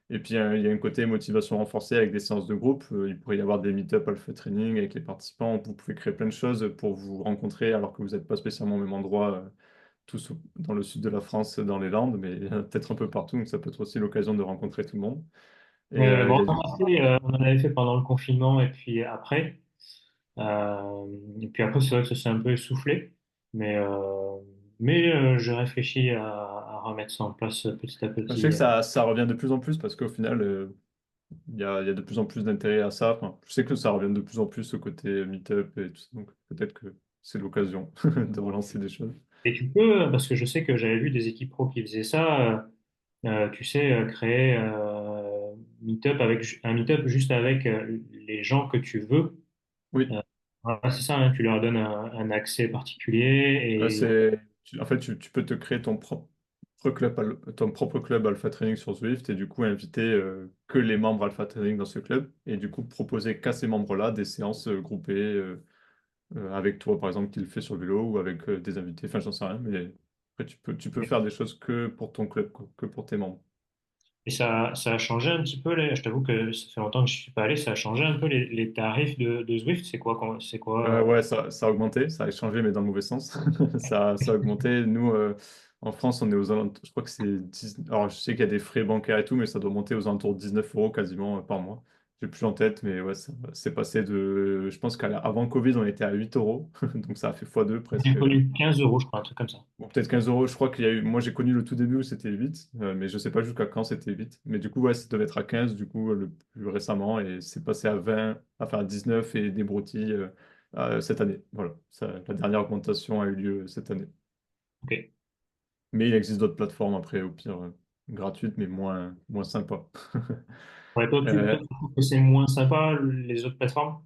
Et puis il y a un côté motivation renforcée avec des séances de groupe. Il pourrait y avoir des meet-up alpha training avec les participants. Vous pouvez créer plein de choses pour vous rencontrer alors que vous n'êtes pas spécialement au même endroit, tous dans le sud de la France, dans les Landes, mais peut-être un peu partout. Donc ça peut être aussi l'occasion de rencontrer tout le monde. Et Ouais, il bon, y a on en avait fait pendant le confinement et puis après. Et puis après, c'est vrai que ça s'est un peu essoufflé. Mais, euh, mais je réfléchis à remettre ça en place petit à Je sais que petit. ça revient de plus en plus parce qu'au final, il y a de plus en plus d'intérêt à ça. Enfin, je sais que ça revient de plus en plus ce côté meet-up et tout ça. Donc peut-être que c'est l'occasion de relancer des choses. Et tu peux, parce que je sais que j'avais vu des équipes pro qui faisaient ça, tu sais, créer un meet-up juste avec les gens que tu veux. Oui, Euh, voilà, c'est ça, hein, tu leur donnes un accès particulier et en fait, tu peux te créer ton propre club Alpha Training sur Zwift et du coup inviter que les membres Alpha Training dans ce club et du coup proposer qu'à ces membres-là des séances groupées. avec toi, par exemple, qui le fait sur le vélo ou avec des invités. Enfin, j'en sais rien, mais après, tu peux faire des choses que pour ton club, quoi, que pour tes membres. Et ça a changé un petit peu, je t'avoue que ça fait longtemps que je suis pas allé, ça a changé un peu les tarifs de Zwift, c'est quoi, c'est quoi? Ouais, ça a augmenté, ça a changé, mais dans le mauvais sens. Ça a augmenté. Nous, en France, on est aux alentours, je crois que c'est 10. Alors, je sais qu'il y a des frais bancaires et tout, mais ça doit monter aux alentours de 19 euros quasiment par mois. J'ai plus en tête, mais ouais, c'est passé de. Je pense qu'avant Covid, on était à 8 euros, donc ça a fait x2 J'ai presque. connu 15 euros, je crois, un truc comme ça. Bon, peut-être 15 euros, je crois qu'il y a eu. Moi, j'ai connu le tout début où c'était 8, mais je sais pas jusqu'à quand c'était 8. Mais du coup, ouais, ça devait être à 15 du coup, le plus récemment, et c'est passé à 20, enfin à 19 et des broutilles cette année. Voilà, la dernière augmentation a eu lieu cette année. Ok. Mais il existe d'autres plateformes après, au pire, gratuites, mais moins sympas. Ouais, toi, Euh, tu trouves que c'est moins sympa, les autres plateformes?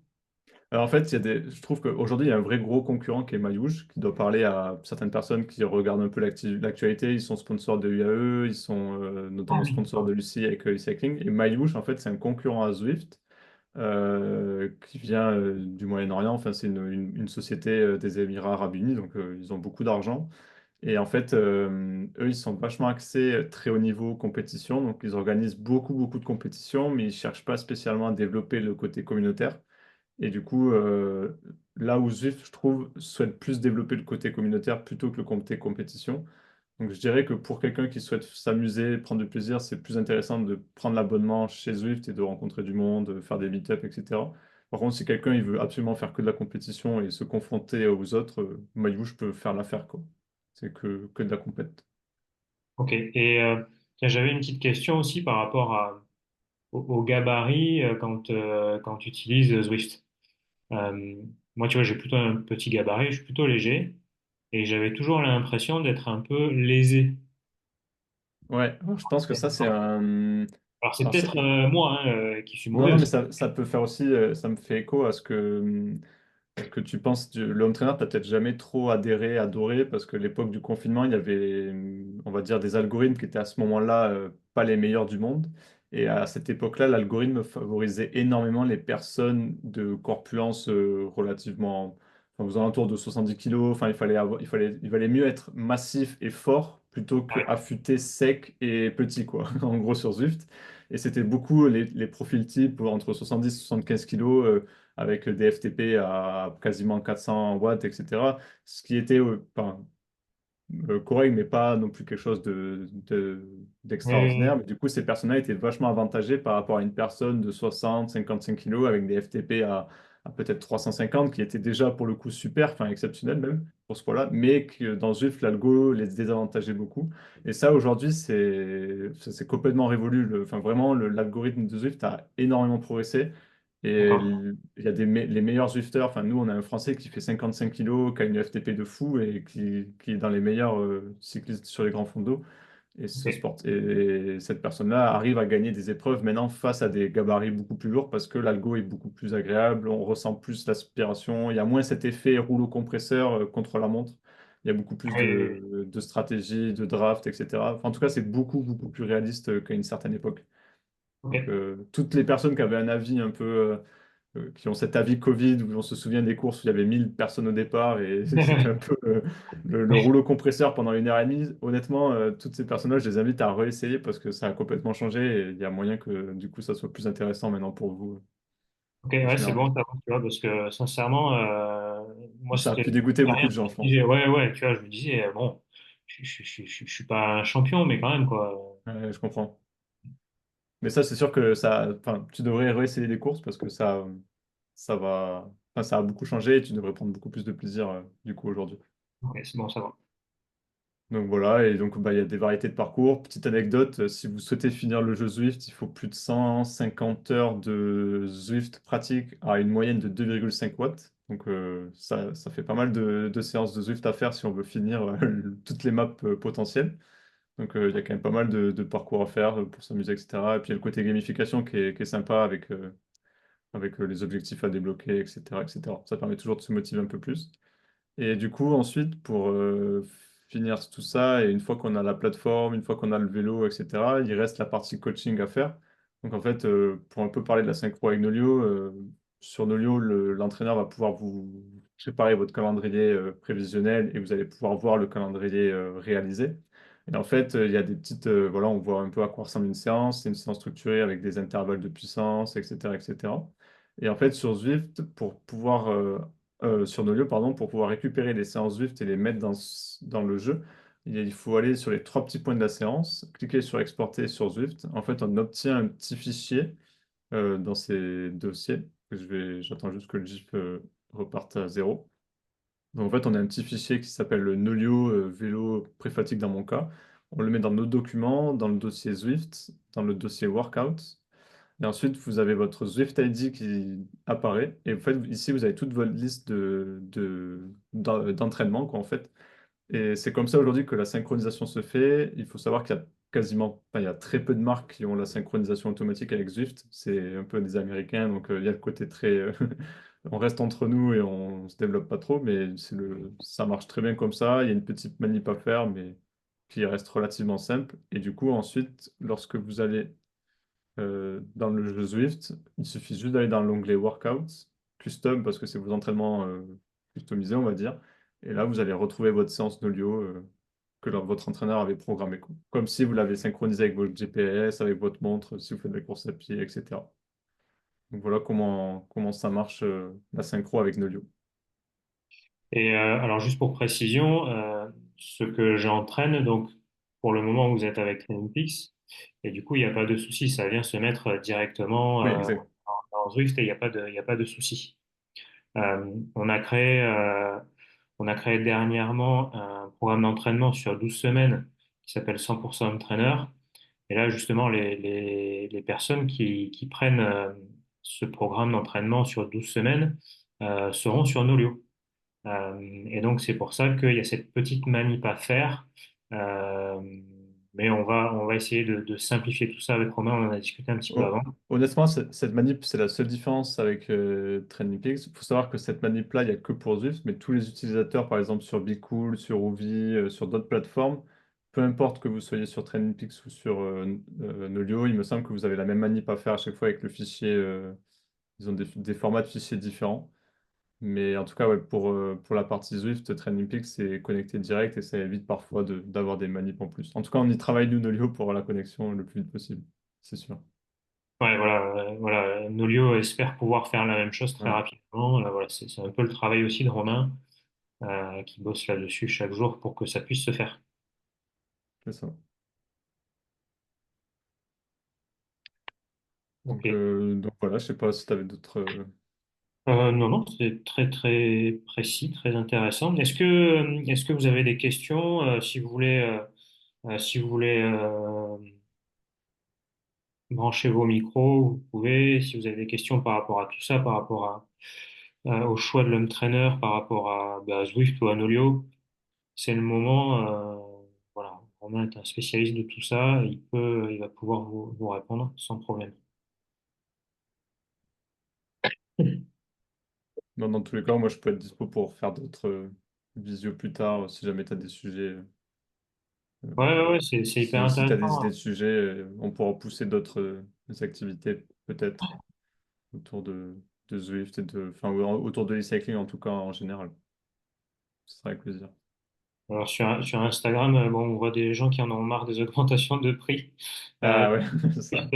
Alors en fait, je trouve qu'aujourd'hui, il y a un vrai gros concurrent qui est Malouche, qui doit parler à certaines personnes qui regardent un peu l'actualité. Ils sont sponsors de UAE, ils sont Ah notamment oui. sponsors de Lucie avec e-cycling. Et Malouche, en fait, c'est un concurrent à Zwift qui vient du Moyen-Orient. Enfin, c'est une société des Émirats Arabes Unis, donc ils ont beaucoup d'argent. Et en fait, eux, ils sont vachement axés très haut niveau compétition. Donc, ils organisent beaucoup de compétitions, mais ils cherchent pas spécialement à développer le côté communautaire. Et du coup, là où Zwift, je trouve, souhaite plus développer le côté communautaire plutôt que le côté compétition. Donc je dirais que pour quelqu'un qui souhaite s'amuser, prendre du plaisir, c'est plus intéressant de prendre l'abonnement chez Zwift et de rencontrer du monde, faire des meet-ups, etc. Par contre, si quelqu'un il veut absolument faire que de la compétition et se confronter aux autres, Maillou, peut faire l'affaire, quoi. C'est que de la compète. Ok. Et tiens, j'avais une petite question aussi par rapport au gabarit quand tu utilises Zwift. Euh, Moi, tu vois, j'ai plutôt un petit gabarit, je suis plutôt léger et j'avais toujours l'impression d'être un peu lésé. Ouais, alors je pense que ça, c'est un... Alors, c'est Alors, peut-être moi qui suis non, mauvais non, mais aussi. ça peut faire aussi, ça me fait écho à ce que tu penses le home trainer, t'as peut-être jamais trop adhéré, adoré, parce que l'époque du confinement, il y avait, on va dire, des algorithmes qui étaient à ce moment-là pas les meilleurs du monde. Et à cette époque-là, l'algorithme favorisait énormément les personnes de corpulence relativement, enfin, aux alentours de 70 kilos. Enfin, il valait mieux être massif et fort plutôt que Ouais, affûté, sec et petit, quoi, en gros sur Zwift. Et c'était beaucoup les profils types entre 70 et 75 kilos. Avec des FTP à quasiment 400 watts, etc. Ce qui était enfin, correct, mais pas non plus quelque chose d'extraordinaire. mais Mais du coup, ces personnes-là étaient vachement avantagées par rapport à une personne de 60, 55 kilos avec des FTP à peut-être 350, qui était déjà pour le coup super, enfin exceptionnel même pour ce point-là, mais que dans Zwift, l'algo les désavantageait beaucoup. Et ça, aujourd'hui, c'est complètement révolu. Enfin, vraiment, l'algorithme de Zwift a énormément progressé. Et d'accord. il y a les meilleurs Zwifters. Enfin, nous, on a un Français qui fait 55 kilos, qui a une FTP de fou et qui est dans les meilleurs cyclistes sur les grands fonds d'eau. Ok. Et cette personne-là arrive à gagner des épreuves maintenant face à des gabarits beaucoup plus lourds parce que l'algo est beaucoup plus agréable, on ressent plus l'aspiration, il y a moins cet effet rouleau compresseur contre la montre. Il y a beaucoup plus Oui, oui, oui. de stratégie, de draft, etc. Enfin, en tout cas, c'est beaucoup plus réaliste qu'à une certaine époque. Donc, Ok. toutes les personnes qui avaient un avis un peu qui ont cet avis Covid où on se souvient des courses où il y avait 1000 personnes au départ et c'était un peu le rouleau compresseur pendant 1 heure et demie. Honnêtement, toutes ces personnes-là, je les invite à réessayer parce que ça a complètement changé et il y a moyen que du coup ça soit plus intéressant maintenant pour vous Ok, en ouais, c'est général. bon, ça va, tu vois, parce que sincèrement, moi, Ça a c'était pu dégoûter beaucoup rien. de gens, Je je me disais, pense. ouais, ouais, tu vois, je me disais, bon, je suis pas un champion, mais quand même, quoi. Ouais, je comprends. Mais ça, c'est sûr que enfin, tu devrais réessayer des courses parce que enfin, ça a beaucoup changé et tu devrais prendre beaucoup plus de plaisir du coup aujourd'hui. Ok, c'est bon, ça va. Donc voilà, et donc bah, il y a des variétés de parcours. Petite anecdote, si vous souhaitez finir le jeu Zwift, il faut plus de 150 heures de Zwift pratique à une moyenne de 2,5 watts. Donc ça fait pas mal de séances de Zwift à faire si on veut finir toutes les maps potentielles. Donc il y a quand même pas mal de parcours à faire pour s'amuser, etc. Et puis il y a le côté gamification qui est sympa avec les objectifs à débloquer, etc., etc. Ça permet toujours de se motiver un peu plus. Et du coup, ensuite, pour finir tout ça, et une fois qu'on a la plateforme, une fois qu'on a le vélo, etc., il reste la partie coaching à faire. Donc en fait, pour un peu parler de la synchro avec Nolio, sur Nolio, l'entraîneur va pouvoir vous préparer votre calendrier prévisionnel et vous allez pouvoir voir le calendrier réalisé. Et en fait, il y a des petites, voilà, on voit un peu à quoi ressemble une séance. C'est une séance structurée avec des intervalles de puissance, etc., etc. Et en fait, sur Zwift, pour pouvoir, sur Nolio, pardon, pour pouvoir récupérer les séances Zwift et les mettre dans le jeu, il faut aller sur les trois petits points de la séance, cliquer sur exporter sur Zwift. En fait, on obtient un petit fichier dans ces dossiers. J'attends juste que le GIF reparte à zéro. Donc en fait, on a un petit fichier qui s'appelle le Nolio vélo pré-fatigue dans mon cas. On le met dans nos documents, dans le dossier Zwift, dans le dossier Workout. Et ensuite, vous avez votre Zwift ID qui apparaît. Et en fait, ici, vous avez toute votre liste d'entraînement, quoi, en fait. Et c'est comme ça aujourd'hui que la synchronisation se fait. Il faut savoir qu'il y a quasiment, enfin, il y a très peu de marques qui ont la synchronisation automatique avec Zwift. C'est un peu des Américains, donc il y a le côté très, on reste entre nous et on se développe pas trop, mais ça marche très bien comme ça. Il y a une petite manip à faire, mais qui reste relativement simple. Et du coup, ensuite, lorsque vous allez dans le jeu Zwift, il suffit juste d'aller dans l'onglet Workouts, Custom, parce que c'est vos entraînements customisés, on va dire. Et là, vous allez retrouver votre séance Nolio que votre entraîneur avait programmée. Comme si vous l'avez synchronisé avec votre GPS, avec votre montre, si vous faites de la course à pied, etc. Donc voilà comment ça marche, la synchro avec Nolio. Et alors juste pour précision, ce que j'entraîne, donc pour le moment vous êtes avec Trainingpeaks, et du coup il n'y a pas de souci, ça vient se mettre directement Oui, exact. dans Zwift et il y a pas de souci. On a créé, dernièrement un programme d'entraînement sur 12 semaines qui s'appelle 100% Home Trainer. Et là, justement, les personnes qui prennent ce programme d'entraînement sur 12 semaines seront sur Nolio. Et donc, c'est pour ça qu'il y a cette petite manip à faire. Euh, mais on va essayer de simplifier tout ça avec Romain. On en a discuté un petit peu Hon- avant. Honnêtement, cette manip, c'est la seule différence avec TrainingPeaks. Il faut savoir que cette manip-là, il n'y a que pour Zwift, mais tous les utilisateurs, par exemple sur BeCool, sur Ovi, sur d'autres plateformes, peu importe que vous soyez sur TrainingPeaks ou sur Nolio, il me semble que vous avez la même manip à faire à chaque fois avec le fichier. Ils ont des formats de fichiers différents. Mais en tout cas, ouais, pour la partie Zwift, TrainingPeaks, c'est connecté direct et ça évite parfois d'avoir des manips en plus. En tout cas, on y travaille, nous, Nolio, pour avoir la connexion le plus vite possible. C'est sûr. Ouais, voilà, voilà. Nolio espère pouvoir faire la même chose très Ouais, rapidement. Là, voilà, c'est un peu le travail aussi de Romain qui bosse là-dessus chaque jour pour que ça puisse se faire. c'est ça. Ok. Donc voilà, je sais pas si tu avais d'autres. Non, non, c'est très très précis, très intéressant. Est-ce que vous avez des questions? Si vous voulez brancher vos micros, vous pouvez. Si vous avez des questions par rapport à tout ça, par rapport au choix de l'homme trainer, par rapport à Zwift ou à Nolio, c'est le moment. Voilà, Romain est un spécialiste de tout ça. Il va pouvoir vous répondre sans problème. Non, dans tous les cas, moi, je peux être dispo pour faire d'autres visio plus tard si jamais tu as des sujets. Euh, Ouais, ouais, ouais, c'est hyper si tu as des idées intéressant. de sujets, on pourra pousser d'autres activités peut-être autour de Zwift et enfin, autour de l'e-cycling en tout cas en général. Ce sera avec plaisir. Alors sur Instagram, bon, on voit des gens qui en ont marre des augmentations de prix, euh, Ah ouais, c'est ça.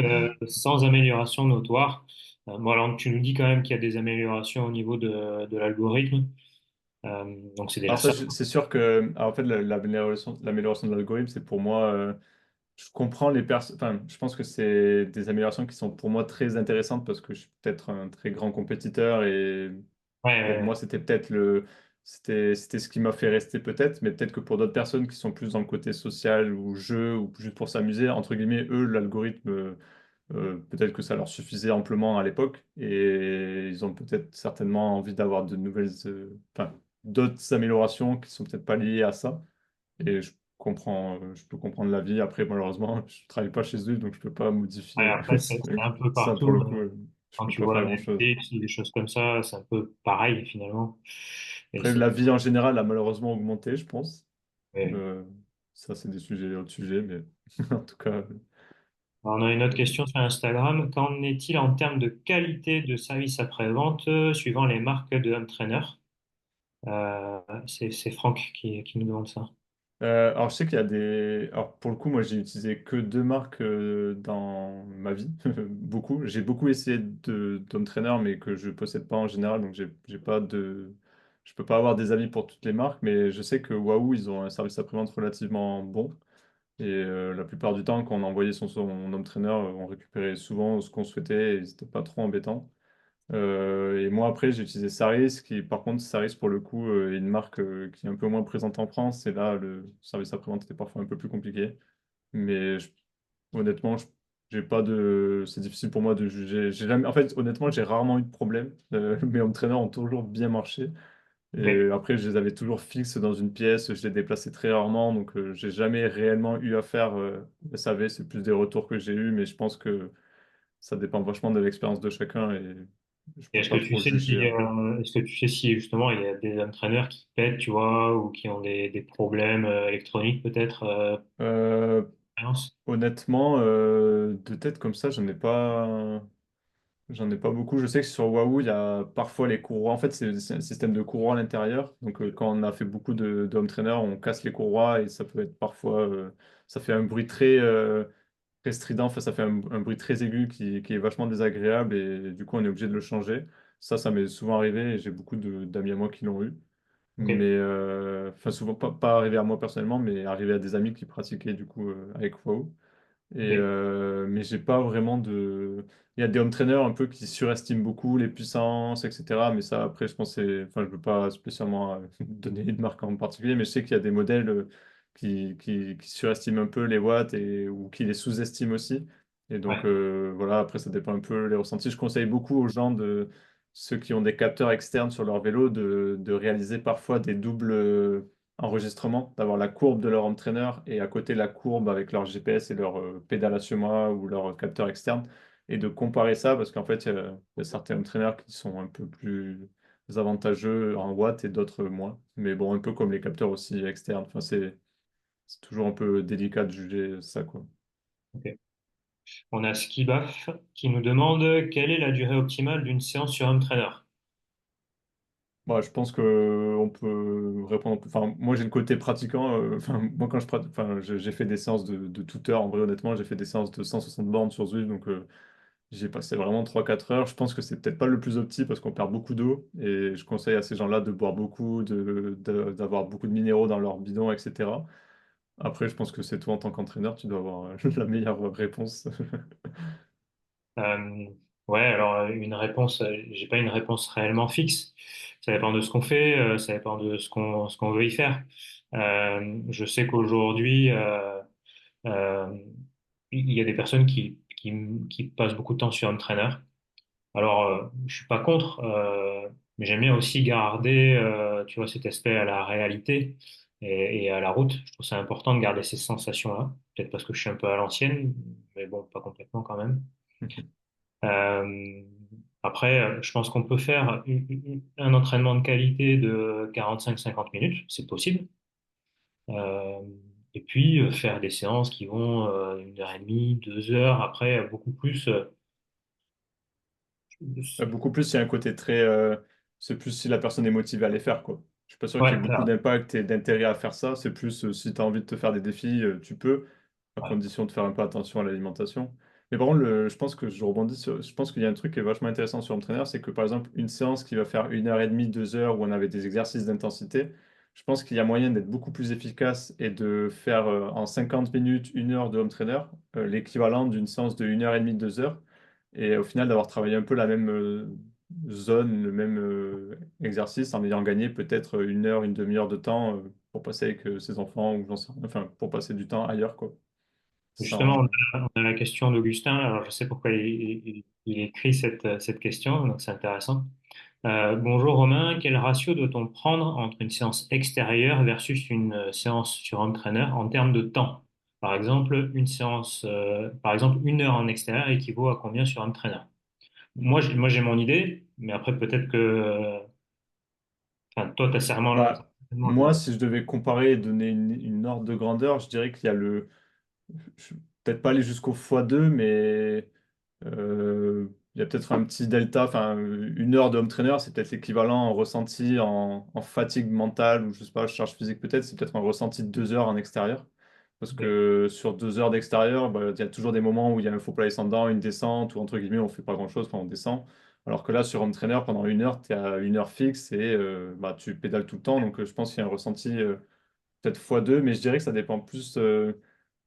sans amélioration notoire. Bon, alors tu nous dis quand même qu'il y a des améliorations au niveau de l'algorithme, donc c'est déjà Alors ça, ça. c'est sûr que alors, en fait, l'amélioration de l'algorithme, c'est pour moi, je comprends les personnes, enfin, je pense que c'est des améliorations qui sont pour moi très intéressantes parce que je suis peut-être un très grand compétiteur et Ouais, pour ouais, moi, c'était ce qui m'a fait rester peut-être, mais peut-être que pour d'autres personnes qui sont plus dans le côté social ou jeu ou juste pour s'amuser, entre guillemets, eux, l'algorithme, peut-être que ça leur suffisait amplement à l'époque et ils ont peut-être certainement envie d'avoir de nouvelles, enfin, d'autres améliorations qui sont peut-être pas liées à ça. Et je peux comprendre l'avis. Après, malheureusement, je travaille pas chez eux, donc je peux pas ouais, modifier après c'est un peu ça pour partout. le coup. Je Quand peux tu pas vois faire la grand-chose. Netflix, des choses comme ça, c'est un peu pareil finalement. Et Après, c'est, la vie en général a malheureusement augmenté, je pense. ouais. Euh, Ça, c'est des sujets, autres sujets, mais en tout cas, Alors, on a une autre euh, question sur Instagram. Qu'en est-il en termes de qualité de service après-vente suivant les marques de home trainer? C'est Franck qui nous demande ça. Alors, je sais qu'il y a des. Alors, pour le coup, moi, j'ai utilisé que deux marques dans ma vie. Beaucoup. J'ai beaucoup essayé d'home trainer, mais que je possède pas en général. Donc, j'ai pas de. Je peux pas avoir des avis pour toutes les marques, mais je sais que Wahoo, ils ont un service après-vente relativement bon. Et la plupart du temps, quand on envoyait son home trainer, on récupérait souvent ce qu'on souhaitait et c'était pas trop embêtant. Et moi, après, j'ai utilisé Saris, qui, par contre, Saris, pour le coup, est une marque qui est un peu moins présente en France. Et là, le service après-vente était parfois un peu plus compliqué. Mais honnêtement, j'ai pas de. C'est difficile pour moi de juger. J'ai jamais... En fait, honnêtement, j'ai rarement eu de problème. Mes home trainers ont toujours bien marché. Et Ok. après, je les avais toujours fixes dans une pièce. Je les déplaçais très rarement. Donc, j'ai jamais réellement eu à faire SAV. C'est plus des retours que j'ai eus. Mais je pense que ça dépend vachement de l'expérience de chacun. Et je Et peux pas trop juger, hein. est-ce que tu sais si justement il y a des entraîneurs qui pètent, tu vois, ou qui ont des problèmes électroniques peut-être, Euh, expérience. honnêtement, de tête comme ça, j'en ai pas beaucoup. Je sais que sur Wahoo, il y a parfois les courroies. En fait, c'est un système de courroies à l'intérieur. Donc, quand on a fait beaucoup de home trainer, on casse les courroies et ça peut être parfois, ça fait un bruit très strident. Enfin, ça fait un bruit très aigu qui est vachement désagréable et du coup, on est obligé de le changer. Ça m'est souvent arrivé et j'ai beaucoup d'amis à moi qui l'ont eu. Mais, Ok, enfin, souvent, pas arrivé à moi personnellement, mais arrivé à des amis qui pratiquaient du coup avec WoW. ok, Mais j'ai pas vraiment de. Il y a des home trainers un peu qui surestiment beaucoup les puissances, etc. Mais ça, après, je pense que c'est. Enfin, je veux pas spécialement donner une marque en particulier, mais je sais qu'il y a des modèles qui surestiment un peu les watts ou qui les sous-estiment aussi. Et donc, ouais, voilà, après, ça dépend un peu les ressentis. Je conseille beaucoup aux gens ceux qui ont des capteurs externes sur leur vélo de réaliser parfois des doubles enregistrement, d'avoir la courbe de leur entraîner et à côté la courbe avec leur GPS et leur pédale à semoir ou leur capteur externe et de comparer ça parce qu'en fait, il y a certains entraîneurs qui sont un peu plus avantageux en watts et d'autres moins. Mais bon, un peu comme les capteurs aussi externes. Enfin, c'est toujours un peu délicat de juger ça, quoi. ok. On a Skibaf qui nous demande quelle est la durée optimale d'une séance sur home trainer. Bah, je pense que on peut répondre. Enfin, moi, j'ai le côté pratiquant. Enfin, moi, quand enfin, j'ai fait des séances de toute heure. En vrai, honnêtement, j'ai fait des séances de 160 bornes sur Zwift. Donc, j'ai passé vraiment 3 4 heures. Je pense que c'est peut-être pas le plus opti parce qu'on perd beaucoup d'eau. Et je conseille à ces gens-là de boire beaucoup, d'avoir beaucoup de minéraux dans leur bidon, etc. Après, je pense que c'est toi en tant qu'entraîneur, tu dois avoir la meilleure réponse. Euh, ouais, alors une réponse, j'ai pas une réponse réellement fixe. Ça dépend de ce qu'on fait, ça dépend de ce qu'on veut y faire. Je sais qu'aujourd'hui, euh, il y a des personnes qui passent beaucoup de temps sur un trainer. Alors, je suis pas contre, mais j'aime bien aussi garder, tu vois, cet aspect à la réalité et à la route. Je trouve ça important de garder ces sensations-là. Peut-être parce que je suis un peu à l'ancienne, mais bon, pas complètement quand même. Euh, après, je pense qu'on peut faire un entraînement de qualité de 45-50 minutes, c'est possible. Euh, et puis faire des séances qui vont 1 heure et demie, 2 heures, après beaucoup plus. Beaucoup plus, il y a un côté très. C'est plus si la personne est motivée à les faire, quoi. Je suis pas sûr qu'il y Ouais, ait beaucoup ça, d'impact et d'intérêt à faire ça. C'est plus si tu as envie de te faire des défis, tu peux, à ouais. condition de faire un peu attention à l'alimentation. Mais par contre, je pense que je rebondis sur. Je pense qu'il y a un truc qui est vachement intéressant sur Home c'est que par exemple, une séance qui va faire 1 heure et demie, 2 heures, où on avait des exercices d'intensité, je pense qu'il y a moyen d'être beaucoup plus efficace et de faire en 50 minutes, 1 heure de home trainer, l'équivalent d'une séance de 1 heure et demie, 2 heures et au final, d'avoir travaillé un peu la même zone, le même exercice, en ayant gagné peut-être 1 heure, une demi-heure de temps pour passer avec ses enfants, ou j'en sais rien, enfin, pour passer du temps ailleurs, quoi. Justement, Sans... on a la question d'Augustin. Alors, je sais pourquoi il écrit cette question, donc c'est intéressant. Bonjour Romain, quel ratio doit-on prendre entre une séance extérieure versus une séance sur home trainer en termes de temps? Par exemple, par exemple, 1 heure en extérieur équivaut à combien sur home trainer? Moi, j'ai mon idée, mais après, peut-être que, enfin, toi, tu as Bah, certainement moi, si je devais comparer et donner une ordre de grandeur, je dirais qu'il y a peut-être pas aller jusqu'au x2, mais il y a peut-être un petit delta, enfin, une heure de home trainer, c'est peut-être l'équivalent en ressenti en fatigue mentale ou je sais pas, charge physique peut-être, c'est peut-être un ressenti de 2 heures en extérieur. Parce Ok. que sur 2 heures d'extérieur, bah, il y a toujours des moments où il y a un faux plat descendant, une descente, ou entre guillemets, on fait pas grand-chose, enfin, on descend. Alors que là, sur home trainer, pendant une heure, tu es à une heure fixe et bah, tu pédales tout le temps. Donc, je pense qu'il y a un ressenti peut-être x2, mais je dirais que ça dépend plus.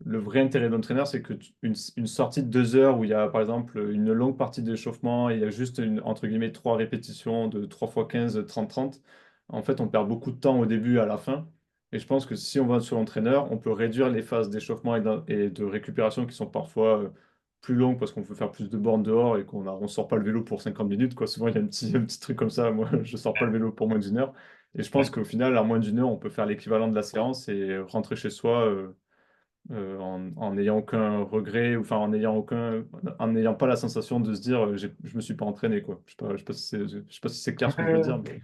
Le vrai intérêt d'entraîneur, c'est que une sortie de 2 heures où il y a par exemple une longue partie d'échauffement et il y a juste entre guillemets 3 répétitions de 3 fois 15, 30, 30. En fait, on perd beaucoup de temps au début et à la fin. Et je pense que si on va sur l'entraîneur, on peut réduire les phases d'échauffement et de récupération qui sont parfois plus longues parce qu'on peut faire plus de bornes dehors et on sort pas le vélo pour 50 minutes, quoi. Souvent, il y a un petit truc comme ça. Moi, je sors pas le vélo pour moins d'une heure. Et je pense Ouais. qu'au final, à moins d'une heure, on peut faire l'équivalent de la séance et rentrer chez soi en n'ayant aucun regret, ou enfin en n'ayant pas la sensation de se dire je me suis pas entraîné, quoi. Je sais pas si je sais pas si c'est clair ce que je veux dire, mais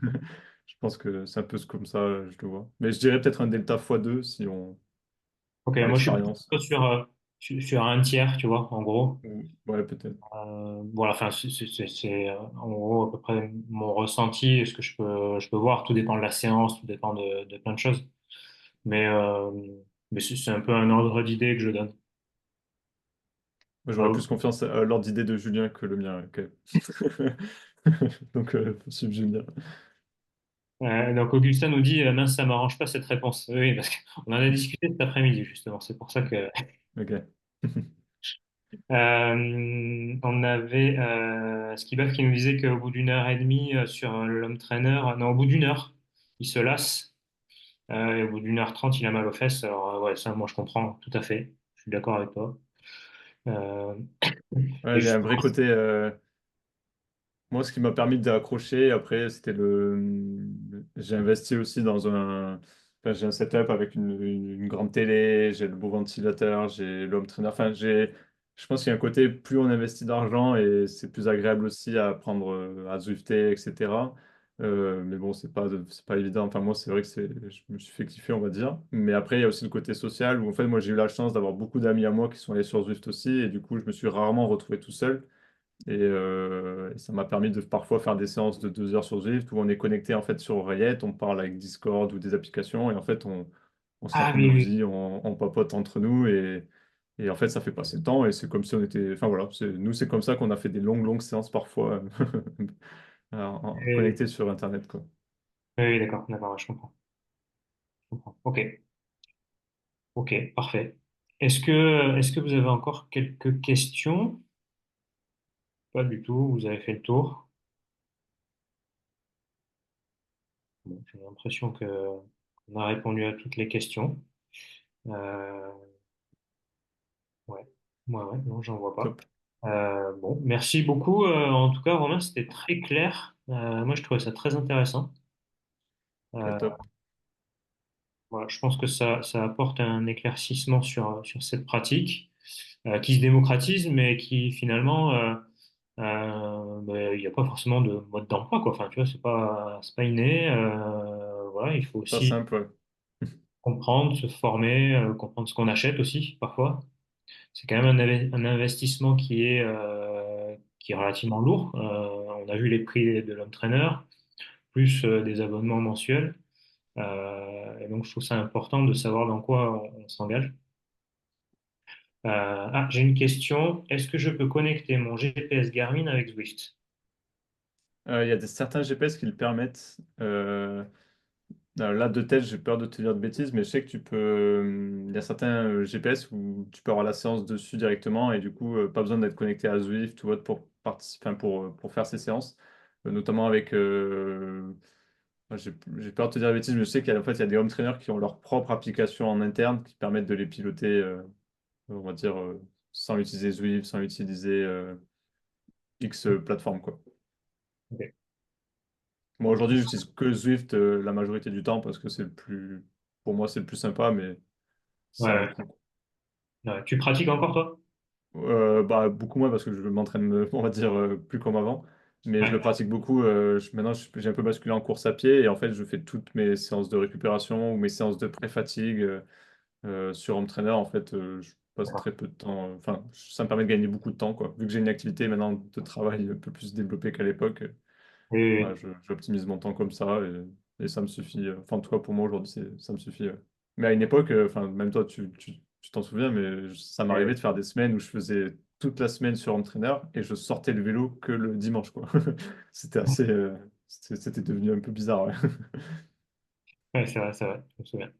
je pense que c'est un peu comme ça, je le vois. Mais je dirais peut-être un delta x2 si on Ok, par moi je suis l'expérience. plutôt sur un tiers, tu vois, en gros. Ouais, peut-être. Voilà, enfin, c'est, en gros à peu près mon ressenti, et ce que je peux voir. Tout dépend de la séance, tout dépend de plein de choses. Mais, euh, mais c'est un peu un ordre d'idée que je donne. Moi, j'aurais Euh, plus confiance à l'ordre d'idée de Julien que le mien, ok. Donc, faut suivre Julien. donc Augustin nous dit, mince, ça m'arrange pas cette réponse. Oui, parce qu'on en a discuté cet après-midi, justement. C'est pour ça que Ok. on avait Skibaf qui nous disait qu'au bout d'une heure et demie sur l'home trainer, non, au bout d'une heure, il se lasse. Et au bout d'une heure trente, il a mal aux fesses. Alors, ouais, ça, moi, je comprends tout à fait. Je suis d'accord avec toi. Euh, Ouais, et il y a un justement, vrai côté. Moi, ce qui m'a permis d'accrocher, après, c'était J'ai investi aussi dans un. Enfin, j'ai un setup avec une grande télé, j'ai le beau ventilateur, j'ai l'home trainer. Enfin, Je pense qu'il y a un côté, plus on investit d'argent et c'est plus agréable aussi à prendre, à Zwifter, etc. Mais bon, c'est pas évident. Enfin, moi, c'est vrai que je me suis fait kiffer, on va dire. Mais après, il y a aussi le côté social où, en fait, moi, j'ai eu la chance d'avoir beaucoup d'amis à moi qui sont allés sur Zwift aussi. Et du coup, je me suis rarement retrouvé tout seul. Et ça m'a permis de parfois faire des séances de 2 heures sur Zwift où on est connecté en fait sur Oreillette, on parle avec Discord ou des applications et en fait on se ah raconte oui, nos oui. vies, on papote entre nous et en fait ça fait passer le temps et c'est comme si on était. Enfin voilà, nous c'est comme ça qu'on a fait des longues séances parfois Oui, connectés sur Internet quoi. oui, oui, d'accord, d'accord, ouais, je comprends. Je comprends. Ok, ok, parfait. Est-ce que vous avez encore quelques questions? Pas du tout, vous avez fait le tour. Bon, j'ai l'impression que on a répondu à toutes les questions. Euh, ouais, ouais, non, j'en vois pas. Top, Bon, merci beaucoup. En tout cas, Romain, c'était très clair. Moi, je trouvais ça très intéressant. ok, Euh, top. voilà, je pense que ça apporte un éclaircissement sur cette pratique qui se démocratise, mais qui finalement, ben, il n'y a pas forcément de mode d'emploi, quoi. Enfin, tu vois, c'est pas inné. Voilà, il faut Pas aussi simple, ouais. comprendre, se former, comprendre ce qu'on achète aussi, parfois. C'est quand même un investissement qui est relativement lourd. On a vu les prix de l'entraîneur, plus des abonnements mensuels. Et donc, je trouve ça important de savoir dans quoi on s'engage. J'ai une question. Est-ce que je peux connecter mon GPS Garmin avec Zwift? Il y a certains GPS qui le permettent. Là, de tête, j'ai peur de te dire de bêtises, mais je sais que tu peux. Il y a certains GPS où tu peux avoir la séance dessus directement et du coup, pas besoin d'être connecté à Zwift ou autre pour participer, enfin, pour faire ces séances. Notamment avec. Moi, j'ai peur de te dire de bêtises, mais je sais qu'en fait, il y a des home trainers qui ont leur propre application en interne qui permettent de les piloter, on va dire, sans utiliser Zwift, sans utiliser X plateforme, quoi. Ok. Moi, aujourd'hui, j'utilise que Zwift la majorité du temps parce que c'est le plus. Pour moi, c'est le plus sympa, mais ça vaut le Ouais, coup. ouais. Tu pratiques encore, toi? Bah, beaucoup moins parce que je m'entraîne, on va dire, plus comme avant. Mais je le Ouais. pratique beaucoup. Maintenant, j'ai un peu basculé en course à pied et en fait, je fais toutes mes séances de récupération ou mes séances de pré-fatigue sur Home Trainer. En fait, passe très peu de temps. Enfin, ça me permet de gagner beaucoup de temps, quoi. Vu que j'ai une activité maintenant de travail un peu plus développée qu'à l'époque, voilà, Et, j'optimise mon temps comme ça et ça me suffit. Enfin, en tout cas, pour moi, aujourd'hui, ça me suffit. Mais à une époque, enfin, même toi, tu t'en souviens, mais ça m'arrivait de faire des semaines où je faisais toute la semaine sur entraîneur et je sortais le vélo que le dimanche, quoi. C'était assez, c'était devenu un peu bizarre, ouais. ouais, c'est vrai, je me souviens.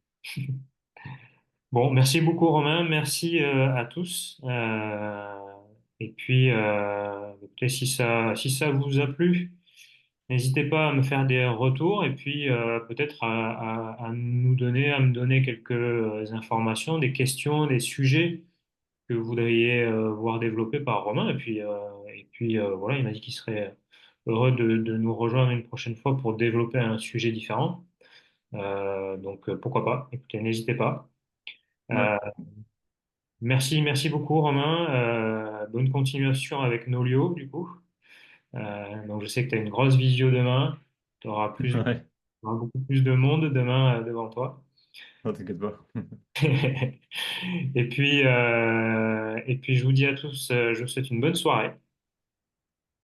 Bon, merci beaucoup Romain, merci à tous. Et puis, écoutez, si ça vous a plu, n'hésitez pas à me faire des retours et puis peut-être à nous donner, à me donner quelques informations, des questions, des sujets que vous voudriez voir développés par Romain. Et puis voilà, il m'a dit qu'il serait heureux de nous rejoindre une prochaine fois pour développer un sujet différent. Donc pourquoi pas? Écoutez, n'hésitez pas. Ouais. Euh, merci beaucoup Romain. Bonne continuation avec Nolio du coup. Donc je sais que tu as une grosse visio demain. Tu auras Ouais. beaucoup plus de monde demain devant toi. Non, t'inquiète pas. Et puis je vous dis à tous, je vous souhaite une bonne soirée.